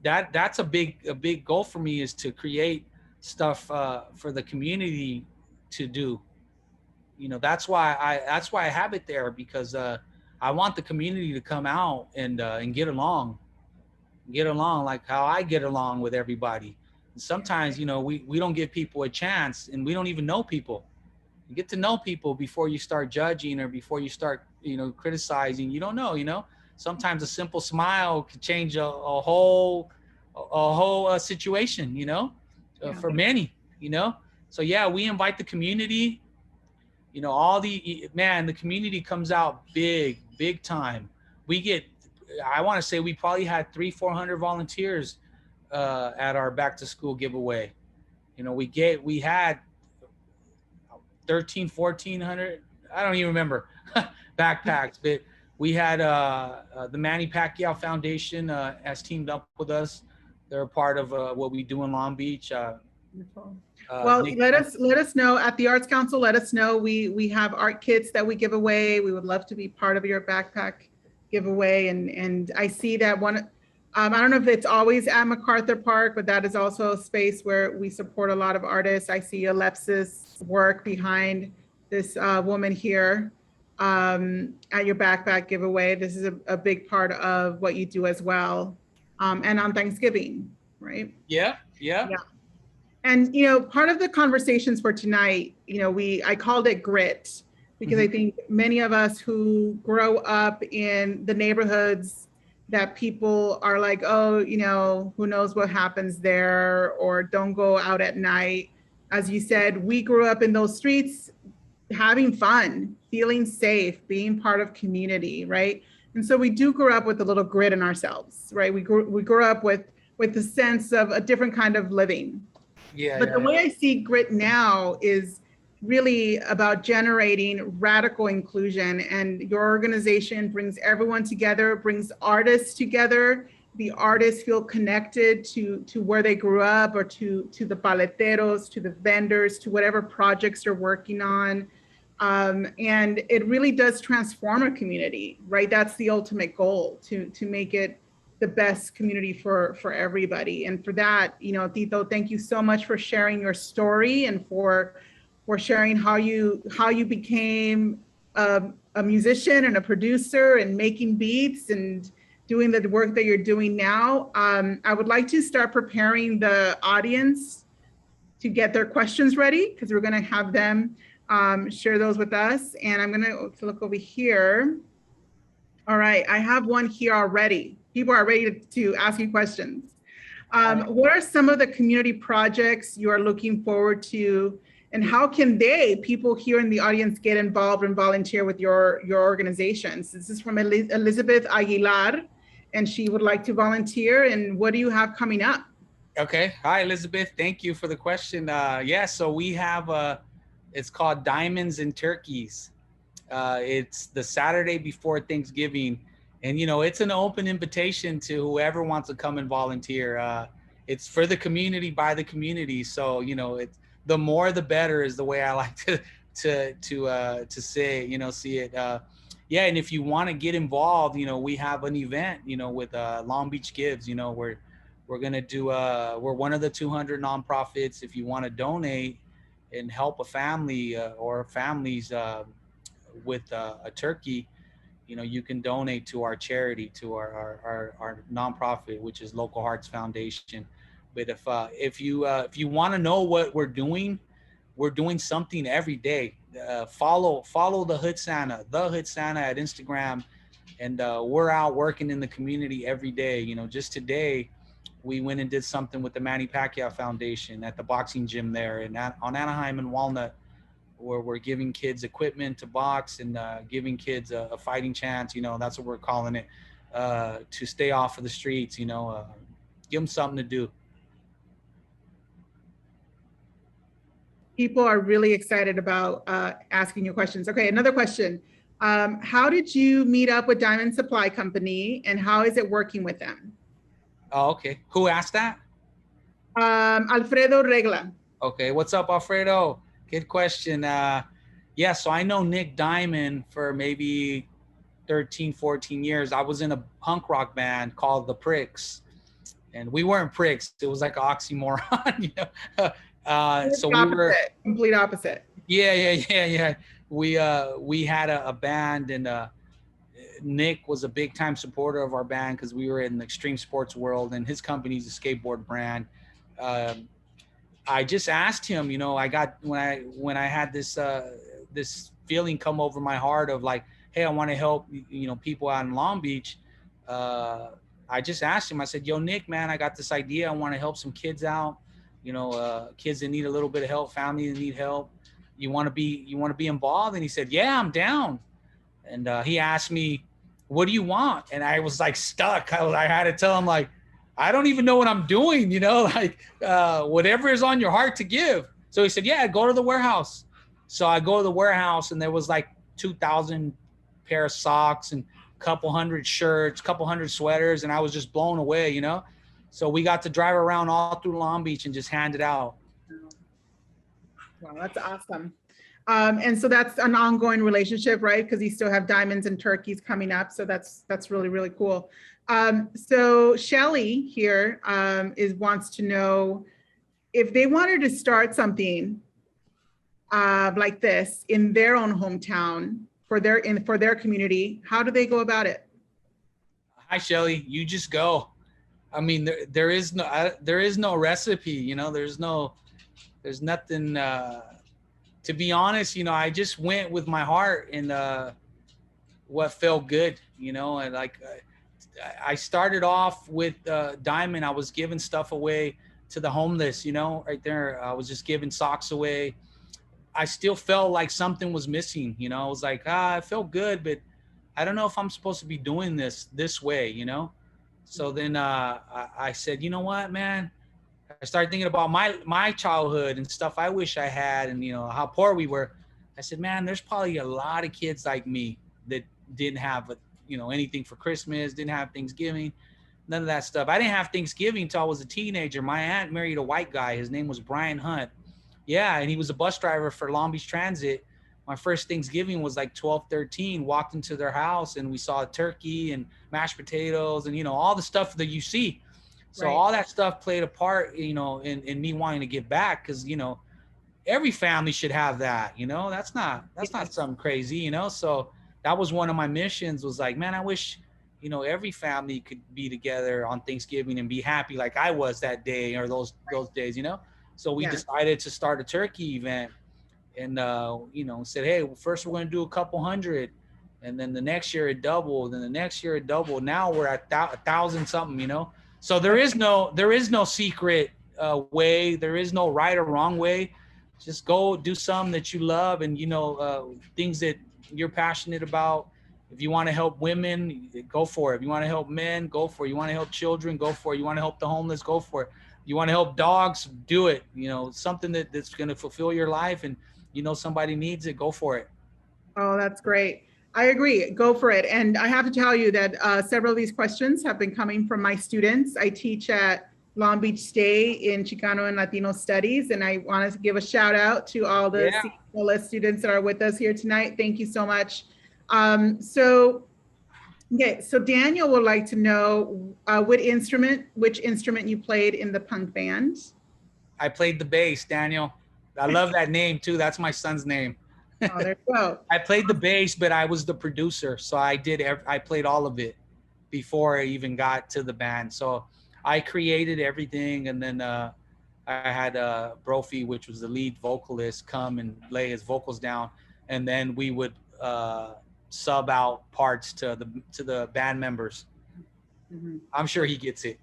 that's a big goal for me, is to create stuff for the community to do. That's why I have it there, because I want the community to come out and get along like how I get along with everybody. And sometimes, we don't give people a chance, and we don't even know people. You get to know people before you start judging or before you start, criticizing. You don't know, sometimes a simple smile could change a whole situation, for many, So yeah, we invite the community, the community comes out big time. I want to say we probably had 300-400 volunteers at our back to school giveaway. We had 1,400, I don't even remember, backpacks, but we had the Manny Pacquiao Foundation has teamed up with us. They're a part of what we do in Long Beach. Wonderful. Well, Nick, let us know at the Arts Council. Let us know. We have art kits that we give away. We would love to be part of your backpack giveaway. And I see that one. I don't know if it's always at MacArthur Park, but that is also a space where we support a lot of artists. I see Alexis' work behind this woman here at your backpack giveaway. This is a big part of what you do as well. And on Thanksgiving, right? Yeah. And, part of the conversations for tonight, I called it grit because I think many of us who grow up in the neighborhoods that people are like, oh, who knows what happens there, or don't go out at night. As you said, we grew up in those streets having fun, feeling safe, being part of community, right? And so we do grow up with a little grit in ourselves, right? We grew up with the sense of a different kind of living. But the way I see grit now is really about generating radical inclusion, and your organization brings everyone together, brings artists together. The artists feel connected to where they grew up, or to the paleteros, to the vendors, to whatever projects they're working on. And it really does transform a community, right? That's the ultimate goal, to make it the best community for everybody. And for that, Tito, thank you so much for sharing your story, and for sharing how you became a musician and a producer and making beats and doing the work that you're doing now. I would like to start preparing the audience to get their questions ready, because we're going to have them share those with us. And I'm going to look over here. All right, I have one here already. People are ready to ask you questions. What are some of the community projects you are looking forward to, and how can people here in the audience, get involved and volunteer with your organizations? This is from Elizabeth Aguilar, and she would like to volunteer. And what do you have coming up? Okay. Hi, Elizabeth. Thank you for the question. So we have, it's called Diamonds and Turkeys. It's the Saturday before Thanksgiving. And, it's an open invitation to whoever wants to come and volunteer. It's for the community, by the community. So, it's the more, the better is the way I like to say, see it. And if you want to get involved, we have an event, with Long Beach Gives, we're going to do, we're one of the 200 nonprofits. If you want to donate and help a family or families with a turkey, you can donate to our charity, to our nonprofit, which is Local Hearts Foundation. But if you want to know what we're doing something every day. Follow the Hood Santa at Instagram, and we're out working in the community every day. Just today, we went and did something with the Manny Pacquiao Foundation at the boxing gym there, and on Anaheim and Walnut, where we're giving kids equipment to box and giving kids a fighting chance. That's what we're calling it, to stay off of the streets. Give them something to do. People are really excited about asking you questions. Okay, another question. How did you meet up with Diamond Supply Company, and how is it working with them? Oh, okay. Who asked that? Alfredo Regla. Okay, what's up, Alfredo? Good question. So I know Nick Diamond for maybe 13, 14 years. I was in a punk rock band called The Pricks, and we weren't pricks. It was like an oxymoron, so we were complete opposite. Yeah. We had a band, and Nick was a big time supporter of our band because we were in the extreme sports world, and his company's a skateboard brand. I just asked him, I got, when I had this feeling come over my heart of like, hey, I want to help, people out in Long Beach. I just asked him, I said, yo, Nick, man, I got this idea. I want to help some kids out, kids that need a little bit of help, families that need help. You want to be involved? And he said, yeah, I'm down. And he asked me, what do you want? And I was like stuck. I had to tell him, like, I don't even know what I'm doing, whatever is on your heart to give. So he said, yeah, go to the warehouse. So I go to the warehouse, and there was like 2,000 pair of socks and a couple hundred shirts, a couple hundred sweaters. And I was just blown away, So we got to drive around all through Long Beach and just hand it out. Wow, that's awesome. And so that's an ongoing relationship, right? Because you still have diamonds and turkeys coming up. So that's really, really cool. So Shelly here wants to know if they wanted to start something like this in their own hometown for their community, how do they go about it? Hi, Shelly. You just go. I mean, there is no recipe. You know, there's nothing. To be honest, you know, I just went with my heart and what felt good. You know, and like I started off with Diamond. I was giving stuff away to the homeless. You know, right there, I was just giving socks away. I still felt like something was missing. You know, I was like, I felt good, but I don't know if I'm supposed to be doing this way. You know. So then I said, you know what, man? I started thinking about my childhood and stuff I wish I had, and you know how poor we were. I said, man, there's probably a lot of kids like me that didn't have anything for Christmas, didn't have Thanksgiving, none of that stuff. I didn't have Thanksgiving until I was a teenager. My aunt married a white guy. His name was Brian Hunt. Yeah, and he was a bus driver for Long Beach Transit. My first Thanksgiving was like 12, 13, walked into their house and we saw turkey and mashed potatoes and, you know, all the stuff that you see. So Right. all that stuff played a part, you know, in me wanting to give back because, you know, every family should have that, you know, that's not something crazy, you know? So that was one of my missions was like, man, I wish, you know, every family could be together on Thanksgiving and be happy like I was that day or those days, you know? So we decided to start a turkey event and, you know, said, hey, well, first we're going to do a couple hundred. And then the next year it doubled. And the next year it doubled. Now we're at 1,000 something, you know? So there is no secret way. There is no right or wrong way. Just go do something that you love and, you know, things that you're passionate about. If you want to help women, go for it. If you want to help men, go for it. You want to help children, go for it. You want to help the homeless, go for it. You want to help dogs, do it. You know, something that's going to fulfill your life and, you know, somebody needs it, go for it. Oh, that's great. I agree. Go for it. And I have to tell you that several of these questions have been coming from my students. I teach at Long Beach State in Chicano and Latino Studies, and I wanted to give a shout out to all the CLS students that are with us here tonight. Thank you so much. So Daniel would like to know which instrument you played in the punk band. I played the bass, Daniel. I love that name too. That's my son's name. Oh, there you go. I played the bass, but I was the producer. So I played all of it before I even got to the band. So I created everything. And then I had Brophy, which was the lead vocalist, come and lay his vocals down. And then we would sub out parts to the band members. Mm-hmm. I'm sure he gets it.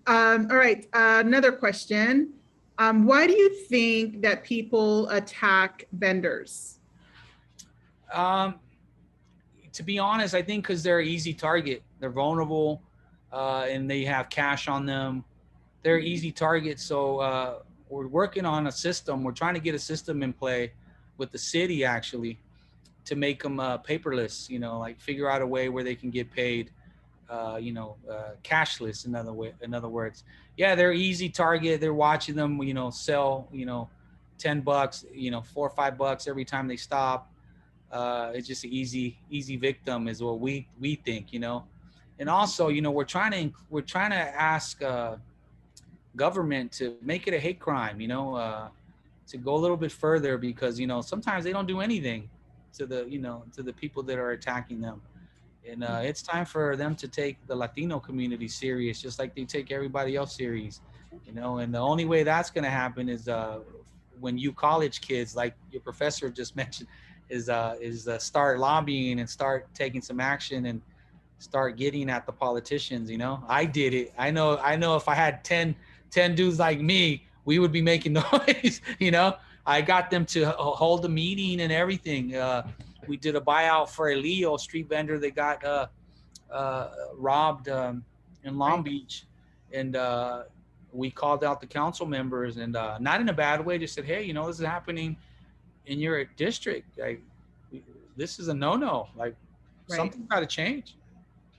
All right. Another question. Why do you think that people attack vendors? To be honest, I think because they're an easy target. They're vulnerable and they have cash on them. They're easy targets. So we're working on a system. We're trying to get a system in play with the city actually to make them paperless, you know, like figure out a way where they can get paid, cashless, in other words. Yeah, they're easy target. They're watching them, you know, sell, you know, $10, you know, $4 or $5 every time they stop. It's just an easy victim is what we think, you know. And also, you know, we're trying to ask government to make it a hate crime, you know, to go a little bit further because, you know, sometimes they don't do anything to the people that are attacking them. And it's time for them to take the Latino community serious, just like they take everybody else serious, you know. And the only way that's going to happen is when you college kids, like your professor just mentioned, is start lobbying and start taking some action and start getting at the politicians. You know, I did it. I know. If I had 10 dudes like me, we would be making noise. You know, I got them to hold a meeting and everything. We did a buyout for a Leo street vendor that got robbed in Long Beach. And we called out the council members and not in a bad way, just said, hey, you know, this is happening in your district. Like, this is a no-no. Like, something's got to change.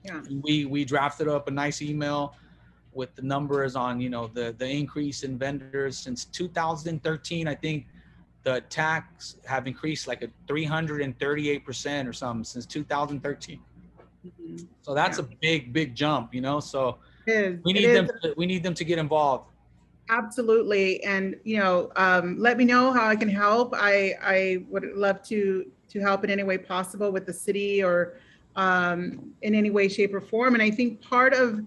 Yeah. We drafted up a nice email with the numbers on, the increase in vendors since 2013. I think the attacks have increased like a 338% or something since 2013. So that's a big jump, So we need them to get involved. Absolutely. And, let me know how I can help. I would love to help in any way possible with the city or in any way, shape, or form. And I think part of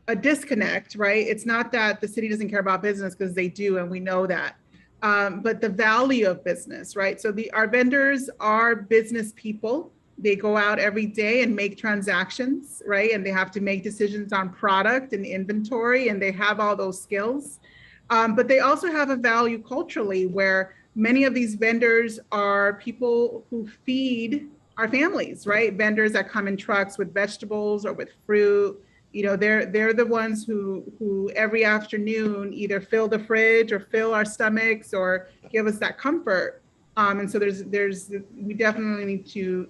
a disconnect, right? It's not that the city doesn't care about business, because they do, and we know that. But the value of business, right? So our vendors are business people. They go out every day and make transactions, right? And they have to make decisions on product and inventory, and they have all those skills. But they also have a value culturally, where many of these vendors are people who feed our families, right? Vendors that come in trucks with vegetables or with fruit. They're the ones who every afternoon either fill the fridge or fill our stomachs or give us that comfort. And so we definitely need to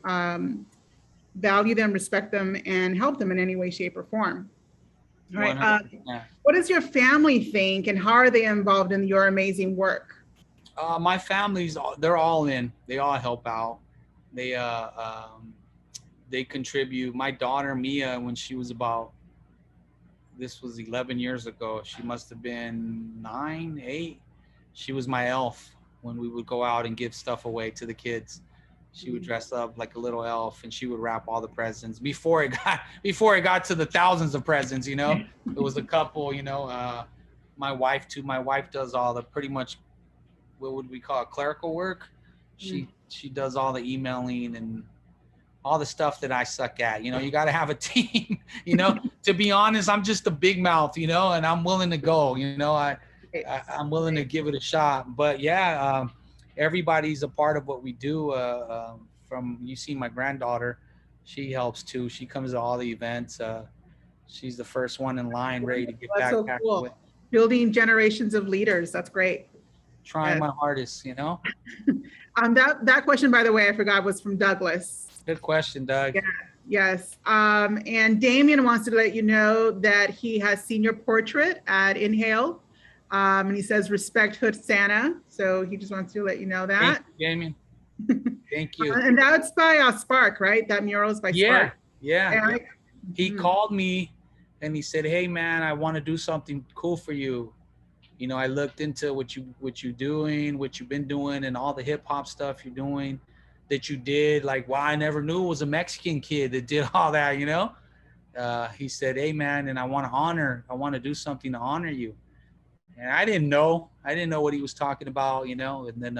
value them, respect them, and help them in any way, shape, or form. All right. What does your family think, and how are they involved in your amazing work? My family's, they're all in. They all help out. They contribute. My daughter Mia, when she was this was 11 years ago. She must have been 9, 8. She was my elf when we would go out and give stuff away to the kids. She would dress up like a little elf, and she would wrap all the presents before it got to the thousands of presents. It was a couple. My wife too. My wife does all the pretty much, what would we call it, clerical work. She does all the emailing and all the stuff that I suck at. You got to have a team. To be honest, I'm just a big mouth. And I'm willing to go. I'm willing to give it a shot. But yeah, everybody's a part of what we do. You see my granddaughter, she helps too. She comes to all the events. She's the first one in line, ready to get back. So cool. Building generations of leaders. That's great. Trying my hardest, That question, by the way, I forgot, was from Douglas. Good question, Doug. Yeah, yes. And Damien wants to let you know that he has seen your portrait at Inhale. And he says, respect Hood Santa. So he just wants to let you know that. Thank you, Damien. Thank you. And that's by Spark, right? That mural is by Spark. Yeah. He called me and he said, hey man, I want to do something cool for you. I looked into what you've been doing, and all the hip hop stuff you're doing that you did. Like, wow, I never knew it was a Mexican kid that did all that, He said, hey man, and I want to do something to honor you. And I didn't know what he was talking about, and then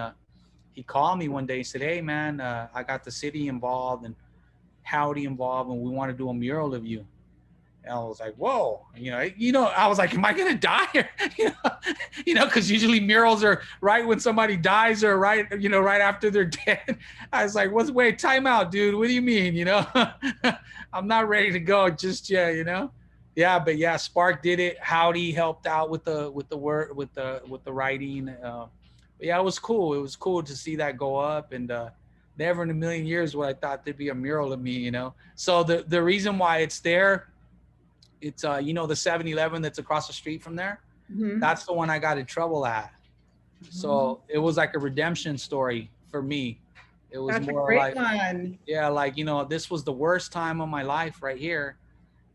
he called me one day and said, hey man, I got the city involved and Howdy involved, and we want to do a mural of you. And I was like, whoa, I was like, am I going to die? Because usually murals are right when somebody dies or right after they're dead. I was like, wait, time out, dude. What do you mean? I'm not ready to go just yet, Yeah, but yeah, Spark did it. Howdy helped out with the work, with the writing. But yeah, it was cool. It was cool to see that go up, and never in a million years would I thought there'd be a mural of me, So the reason why it's there, it's the 7-Eleven that's across the street from there. Mm-hmm. That's the one I got in trouble at. Mm-hmm. So it was like a redemption story for me. It was that's more a great like one. Yeah, like this was the worst time of my life right here,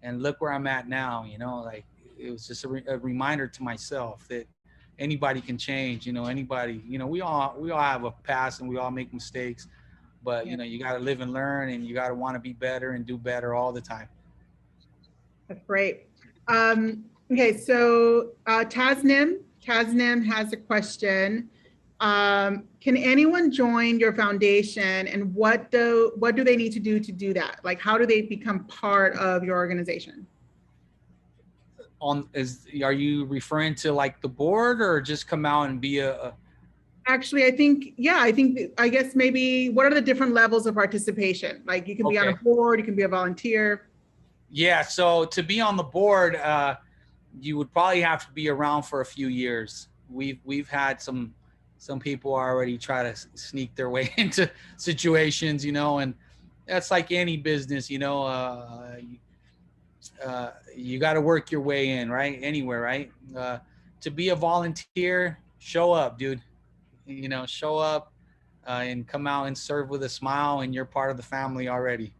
and look where I'm at now. Like it was just a reminder to myself that anybody can change. Anybody. We all have a past and we all make mistakes, but you got to live and learn, and you got to want to be better and do better all the time. That's great. Okay, so Tasnim has a question. Can anyone join your foundation, and what do they need to do that? Like, how do they become part of your organization? Are you referring to like the board, or just come out and be a Actually, I guess maybe what are the different levels of participation? Like, you can be on a board, you can be a volunteer. Yeah, so to be on the board, you would probably have to be around for a few years. We've had some people already try to sneak their way into situations, and that's like any business, you got to work your way in, right? Anywhere, right? To be a volunteer, show up, dude. You know, show up and come out and serve with a smile, and you're part of the family already.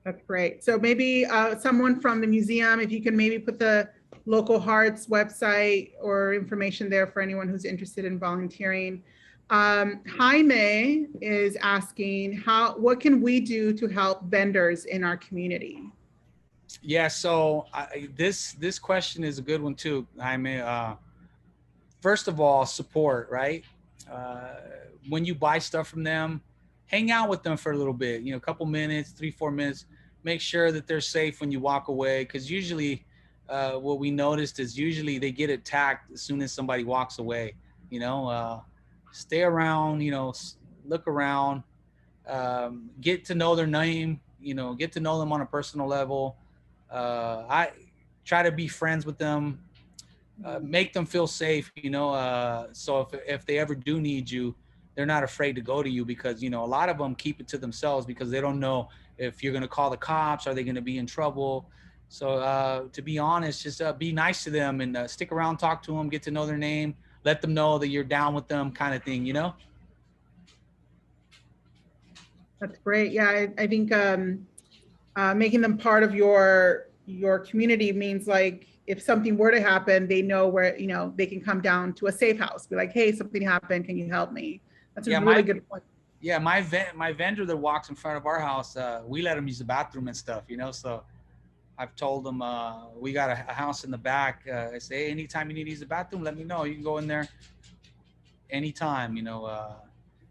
That's great. So maybe someone from the museum, if you can maybe put the Local Hearts website or information there for anyone who's interested in volunteering. Jaime is asking, what can we do to help vendors in our community? Yeah, so this question is a good one too, Jaime. First of all, support, right? When you buy stuff from them, hang out with them for a little bit, you know, a couple minutes, 3-4 minutes. Make sure that they're safe when you walk away, because usually what we noticed is usually they get attacked as soon as somebody walks away. You know, stay around, you know, look around, get to know their name, you know, get to know them on a personal level. I try to be friends with them, make them feel safe, you know, so if they ever do need you, they're not afraid to go to you, because, you know, a lot of them keep it to themselves because they don't know if you're going to call the cops, are they going to be in trouble. So to be honest, just be nice to them and stick around, talk to them, get to know their name, let them know that you're down with them, kind of thing, you know? That's great. Yeah, I think making them part of your community means, like, if something were to happen, they know where, you know, they can come down to a safe house, be like, hey, something happened, can you help me? That's a really good point. Yeah, my vendor that walks in front of our house, we let him use the bathroom and stuff, you know. So I've told him we got a house in the back. I say, hey, anytime you need to use the bathroom, let me know. You can go in there anytime, you know.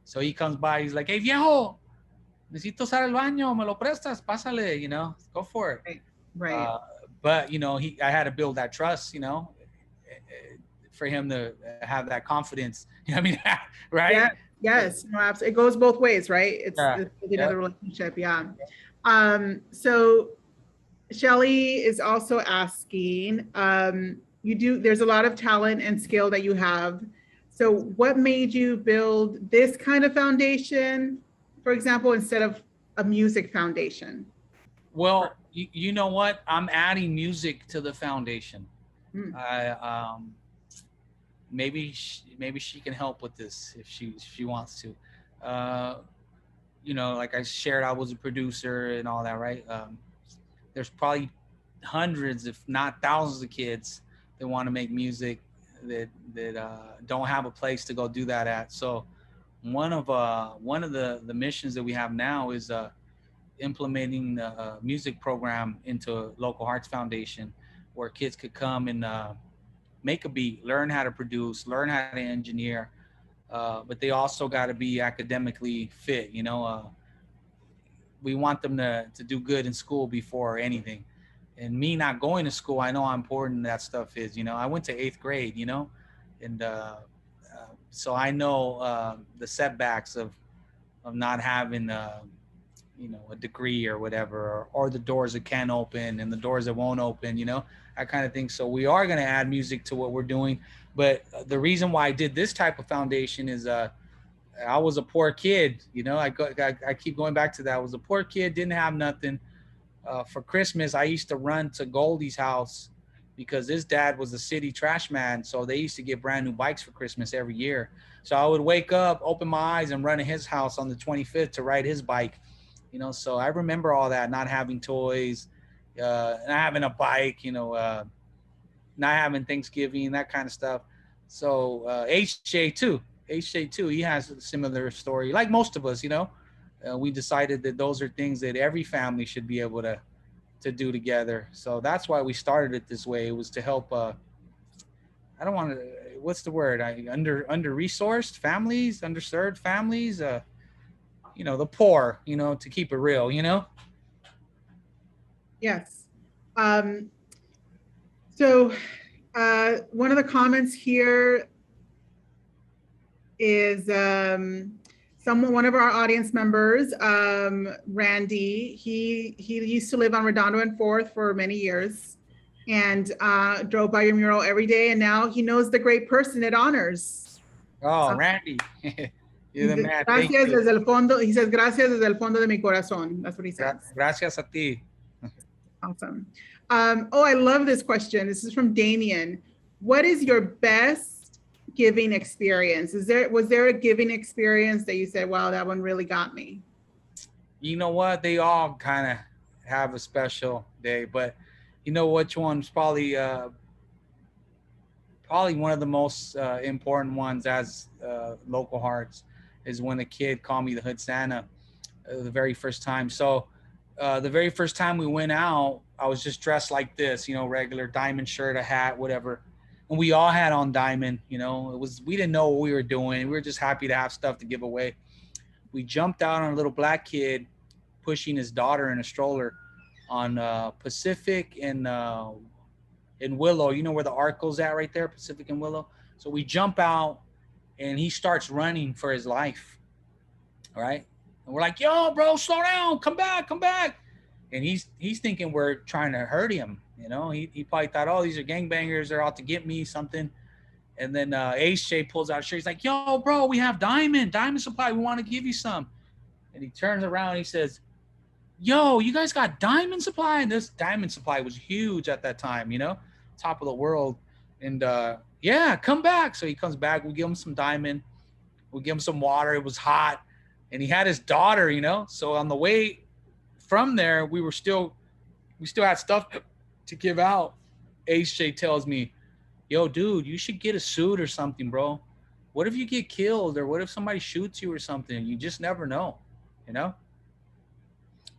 So he comes by, he's like, hey, viejo, necesito usar el baño, me lo prestas, pásale, you know, go for it. Right. But, you know, I had to build that trust, you know, for him to have that confidence. You know what I mean? Right? Yeah. Yes. No, absolutely. It goes both ways, right? It's another relationship. Yeah. So Shelly is also asking, there's a lot of talent and skill that you have. So what made you build this kind of foundation, for example, instead of a music foundation? Well, you know what? I'm adding music to the foundation. Maybe she can help with this if she wants to. You know, like I shared, I was a producer and all that, right? There's probably hundreds, if not thousands, of kids that want to make music that don't have a place to go do that at. So one of the missions that we have now is implementing a music program into Local Hearts Foundation, where kids could come and make a beat, learn how to produce, learn how to engineer, but they also got to be academically fit. You know, we want them to do good in school before anything. And me not going to school, I know how important that stuff is. You know, I went to 8th grade, you know, and so I know the setbacks of not having you know, a degree or whatever, or the doors that can open and the doors that won't open, you know, that kind of thing. So we are going to add music to what we're doing. But the reason why I did this type of foundation is I was a poor kid, you know, I keep going back to that. I was a poor kid, didn't have nothing. For Christmas, I used to run to Goldie's house because his dad was a city trash man. So they used to get brand new bikes for Christmas every year. So I would wake up, open my eyes, and run to his house on the 25th to ride his bike. You know, so I remember all that, not having toys, not having a bike, you know, not having Thanksgiving, that kind of stuff. So HJ too, he has a similar story. Like most of us, you know, we decided that those are things that every family should be able to do together. So that's why we started it this way. It was to help, I don't want to, what's the word? Under-resourced families, underserved families, you know, the poor, you know, to keep it real, you know? Yes. So one of the comments here is one of our audience members, Randy, he used to live on Redondo and 4th for many years and drove by your mural every day. And now he knows the great person it honors. Oh, Randy. You're the man. Gracias desde el fondo. He says, gracias desde el fondo de mi corazón. That's what he says. Gracias a ti. Awesome. Oh, I love this question. This is from Damien. What is your best giving experience? Was there a giving experience that you said, wow, that one really got me? You know what? They all kind of have a special day, but you know which one's probably one of the most important ones as local hearts is when a kid called me the Hood Santa the very first time. So the very first time we went out, I was just dressed like this, regular diamond shirt, a hat, whatever. And we all had on diamond, we didn't know what we were doing. We were just happy to have stuff to give away. We jumped out on a little black kid pushing his daughter in a stroller on Pacific in Willow. You know where the Arco's at right there, Pacific and Willow. So we jump out and he starts running for his life. All right. And we're like, yo, bro, slow down, come back. And he's thinking we're trying to hurt him. He probably thought, oh, these are gangbangers. They're out to get me, something. And then HJ pulls out a shirt. He's like, yo, bro, we have diamond supply. We want to give you some. And he turns around and he says, yo, you guys got diamond supply? And this diamond supply was huge at that time, top of the world. And yeah, come back. So he comes back. We give him some diamond. We give him some water. It was hot. And he had his daughter, So on the way from there, we still had stuff to give out. HJ tells me, yo, dude, you should get a suit or something, bro. What if you get killed, or what if somebody shoots you or something? You just never know,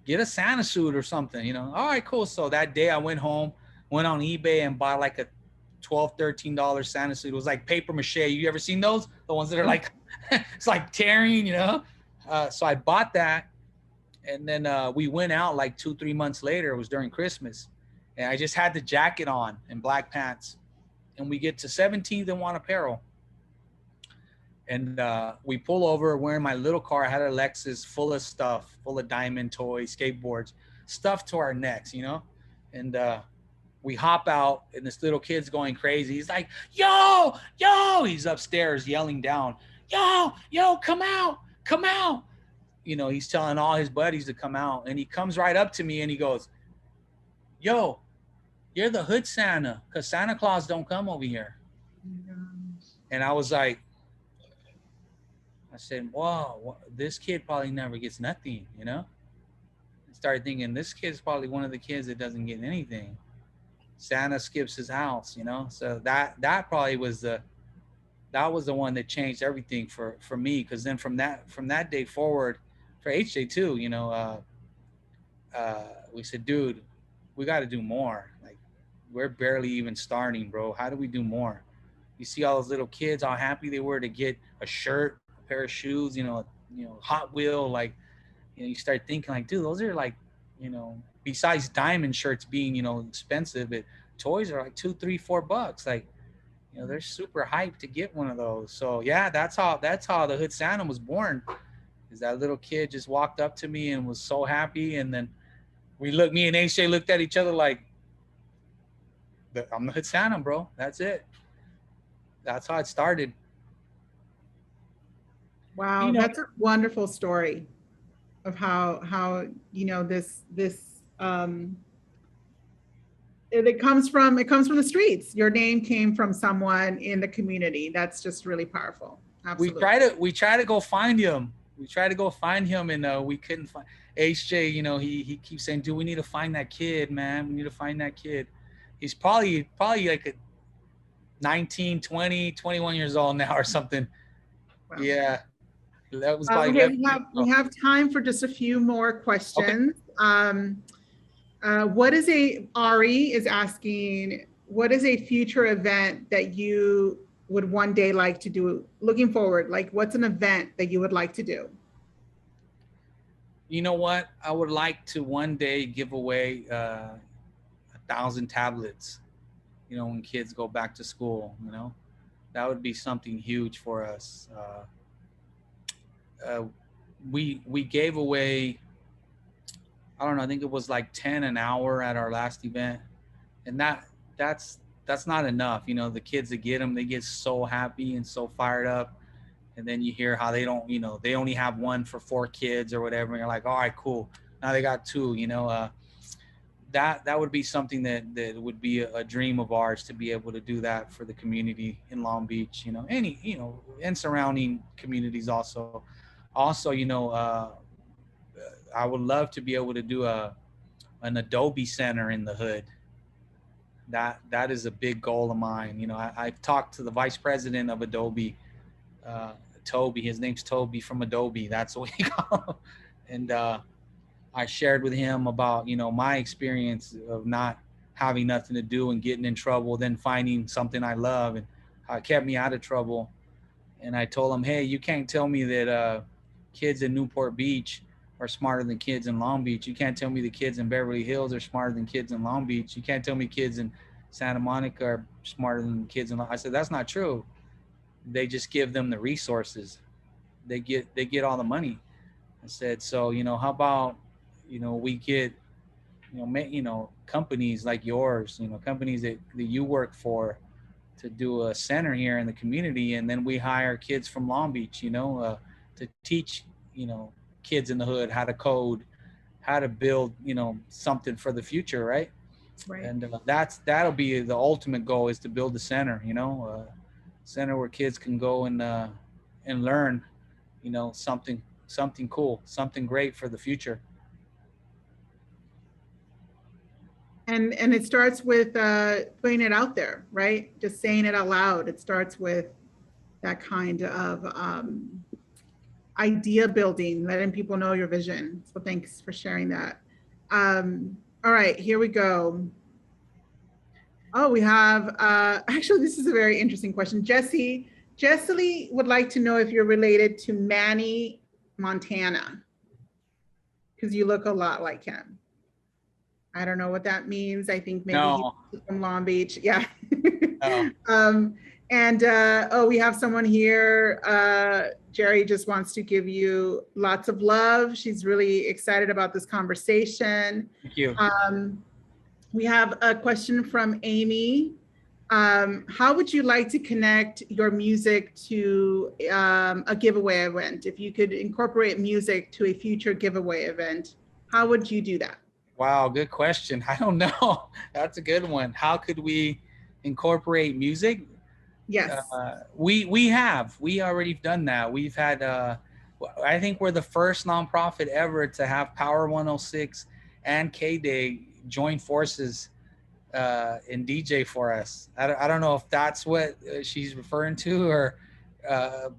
Get a Santa suit or something, All right, cool. So that day I went home, went on eBay and bought like a $12, $13 Santa suit. It was like paper mache. You ever seen those? The ones that are like, it's like tearing, So I bought that. And then we went out like 2-3 months later. It was during Christmas. And I just had the jacket on and black pants. And we get to 17th and Want Apparel. And we pull over wearing my little car. I had a Lexus full of stuff, full of diamond toys, skateboards, stuff to our necks, And we hop out and this little kid's going crazy. He's like, yo, he's upstairs yelling down, yo, come out. He's telling all his buddies to come out. And he comes right up to me and he goes, yo, you're the Hood Santa, because Santa Claus don't come over here. And I was like, I said, wow, this kid probably never gets nothing, I started thinking, this kid's probably one of the kids that doesn't get anything. Santa skips his house, So that probably was the one that changed everything for me. Because then from that day forward, for HJ too, we said, dude, we got to do more. Like, we're barely even starting, bro. How do we do more? You see all those little kids, how happy they were to get a shirt, a pair of shoes, Hot Wheel. Like, you start thinking like, dude, those are like, besides diamond shirts being, expensive, but toys are like $2, $3, $4. Like, they're super hyped to get one of those. So yeah, that's how the Hood Santa was born. Is that little kid just walked up to me and was so happy, and then me and HJ looked at each other like, I'm the Hood Santa, bro. That's it. That's how it started. Wow, that's a wonderful story of how this it comes from the streets. Your name came from someone in the community. That's just really powerful. Absolutely. We try to go find him. And we couldn't find HJ. He keeps saying, dude, we need to find that kid, man. We need to find that kid. He's probably like a 19, 20, 21 years old now or something. Wow. Yeah. That was okay, we have time for just a few more questions. Okay. What is Ari is asking, what is a future event that you would one day like to do looking forward? Like, what's an event that you would like to do? You know what? I would like to one day give away 1,000 tablets, when kids go back to school, that would be something huge for us. We gave away, I don't know, I think it was like 10 an hour at our last event. And that's not enough. The kids that get them, they get so happy and so fired up. And then you hear how they don't, they only have one for 4 kids or whatever. And you're like, all right, cool. Now they got 2, that would be something that would be a dream of ours, to be able to do that for the community in Long Beach, and surrounding communities also. Also, I would love to be able to do an Adobe center in the hood. That is a big goal of mine. I've talked to the vice president of Adobe, Toby. His name's Toby from Adobe. That's what we call him. And I shared with him about my experience of not having nothing to do and getting in trouble, then finding something I love, and how it kept me out of trouble. And I told him, hey, you can't tell me that kids in Newport Beach are smarter than kids in Long Beach. You can't tell me the kids in Beverly Hills are smarter than kids in Long Beach. You can't tell me kids in Santa Monica are smarter than kids in I said, that's not true. They just give them the resources. They get all the money. I said, so, how about, we get, companies like yours, companies that you work for, to do a center here in the community, and then we hire kids from Long Beach, to teach, kids in the hood how to code, how to build, something for the future, right? Right. And that'll be the ultimate goal, is to build a center, center where kids can go and learn, something cool, something great for the future. And it starts with putting it out there, right? Just saying it out loud. It starts with that kind of idea building, letting people know your vision. So thanks for sharing that. All right, here we go. Oh, we have, actually, this is a very interesting question. Jessie would like to know if you're related to Manny Montana, because you look a lot like him. I don't know what that means. I think maybe No. he's from Long Beach. Yeah. No. We have someone here. Jerry just wants to give you lots of love. She's really excited about this conversation. Thank you. We have a question from Amy. How would you like to connect your music to a giveaway event? If you could incorporate music to a future giveaway event, how would you do that? Wow, good question. I don't know. That's a good one. How could we incorporate music? Yes. We already done that. We've had, I think we're the first nonprofit ever to have Power 106 and K-Day join forces and DJ for us. I don't know if that's what she's referring to, or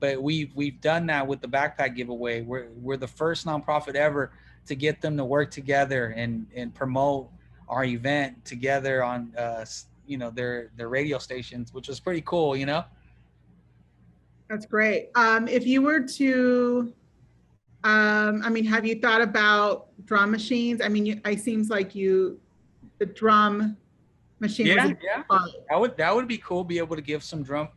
but we've done that with the backpack giveaway. We're the first nonprofit ever to get them to work together and promote our event together on their radio stations, which was pretty cool. That's great. If you were to have you thought about drum machines? I mean, it seems like the drum machine. Yeah. That would be cool. Be able to give some drum.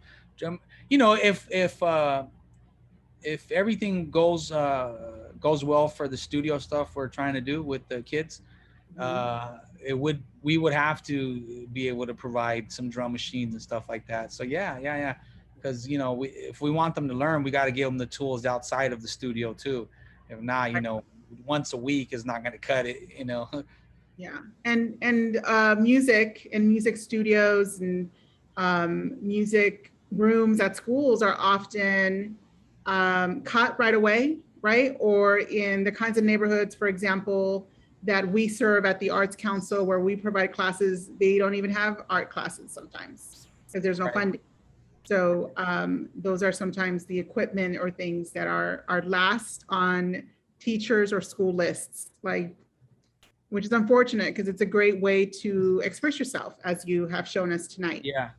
If everything goes well for the studio stuff we're trying to do with the kids, we would have to be able to provide some drum machines and stuff like that. So yeah. Because if we want them to learn, we got to give them the tools outside of the studio too. If not, once a week is not going to cut it. Yeah, and music and music studios and music rooms at schools are often caught right away, right? Or in the kinds of neighborhoods, for example, that we serve at the Arts Council, where we provide classes, they don't even have art classes sometimes because there's no funding. So those are sometimes the equipment or things that are last on teachers or school lists, which is unfortunate because it's a great way to express yourself, as you have shown us tonight. Yeah.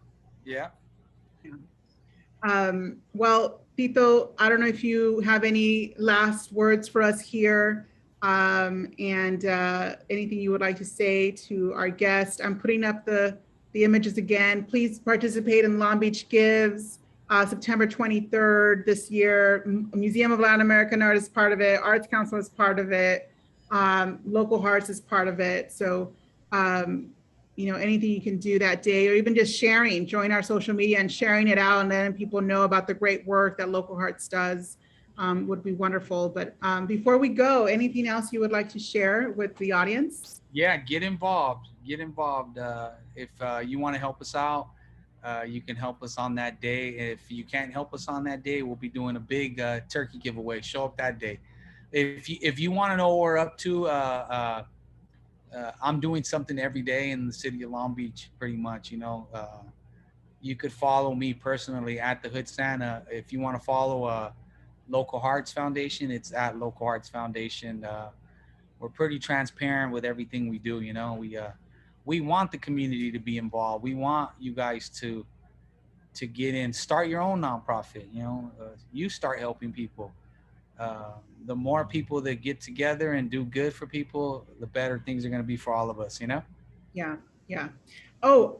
Well, Tito, I don't know if you have any last words for us here, and anything you would like to say to our guest. I'm putting up the images again. Please participate in Long Beach Gives, September 23rd this year. Museum of Latin American Art is part of it. Arts Council is part of it. Local Hearts is part of it. So, anything you can do that day, or even just sharing, join our social media and sharing it out and letting people know about the great work that Local Hearts does. would be wonderful. But before we go, anything else you would like to share with the audience? Yeah, get involved. Get involved. If you want to help us out, you can help us on that day. If you can't help us on that day, we'll be doing a big turkey giveaway. Show up that day. If you want to know what we're up to, I'm doing something every day in the city of Long Beach, pretty much. You could follow me personally at the Hood Santa. If you want to follow Local Hearts Foundation, it's at Local Hearts Foundation. We're pretty transparent with everything we do. We want the community to be involved. We want you guys to get in, start your own nonprofit. You start helping people. The more people that get together and do good for people, the better things are going to be for all of us. Yeah. Oh,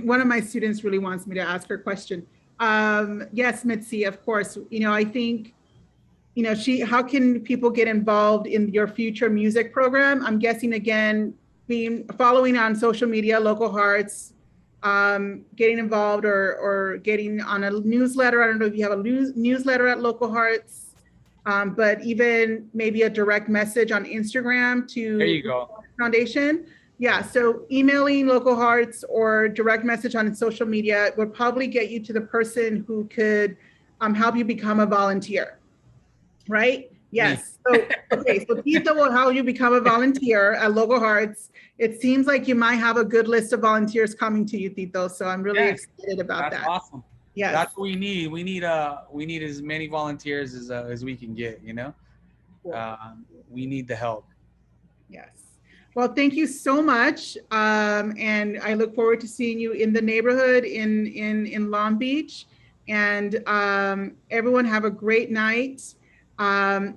one of my students really wants me to ask her a question. Yes, Mitzi, of course. I think, how can people get involved in your future music program? I'm guessing, again, following on social media, Local Hearts, getting involved or getting on a newsletter. I don't know if you have a newsletter at Local Hearts, but even maybe a direct message on Instagram to there you go. Foundation. Yeah, so emailing Local Hearts or direct message on social media would probably get you to the person who could help you become a volunteer, right? Yes. So Tito will help you become a volunteer at Local Hearts. It seems like you might have a good list of volunteers coming to you, Tito. So I'm really excited about that. That's awesome. Yes. That's what we need. We need as many volunteers as we can get. We need the help. Yes. Well, thank you so much. And I look forward to seeing you in the neighborhood in Long Beach. And everyone have a great night.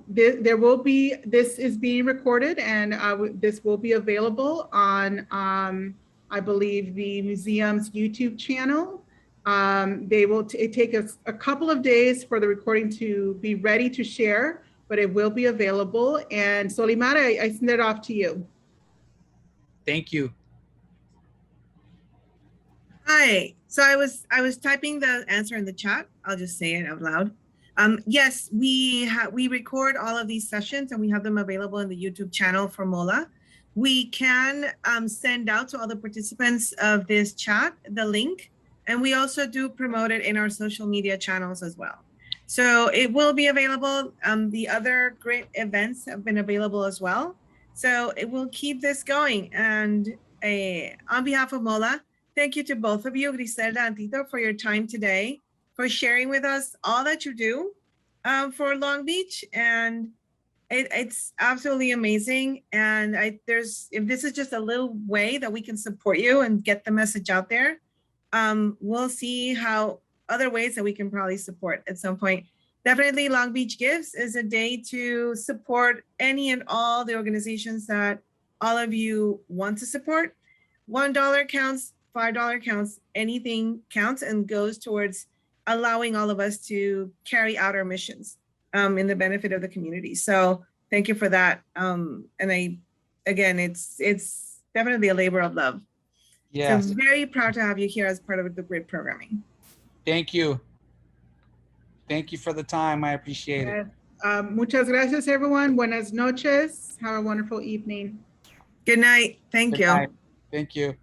This is being recorded and this will be available on, I believe, the museum's YouTube channel. It take us a couple of days for the recording to be ready to share, but it will be available. And Solimar, I send it off to you. Thank you. Hi. So I was typing the answer in the chat. I'll just say it out loud. Yes, we record all of these sessions and we have them available in the YouTube channel for MOLA. We can send out to all the participants of this chat the link, and we also do promote it in our social media channels as well. So it will be available. The other great events have been available as well. So it will keep this going. And on behalf of MOLA, thank you to both of you, Griselda and Tito, for your time today, for sharing with us all that you do for Long Beach. And it's absolutely amazing. And if this is just a little way that we can support you and get the message out there, we'll see how other ways that we can probably support at some point. Definitely Long Beach Gives is a day to support any and all the organizations that all of you want to support. $1 counts, $5 counts, anything counts and goes towards allowing all of us to carry out our missions in the benefit of the community. So thank you for that. Again, it's definitely a labor of love. Yes. So I'm very proud to have you here as part of the GRIT programming. Thank you. Thank you for the time. I appreciate it. Muchas gracias, everyone. Buenas noches. Have a wonderful evening. Good night. Thank you. Thank you.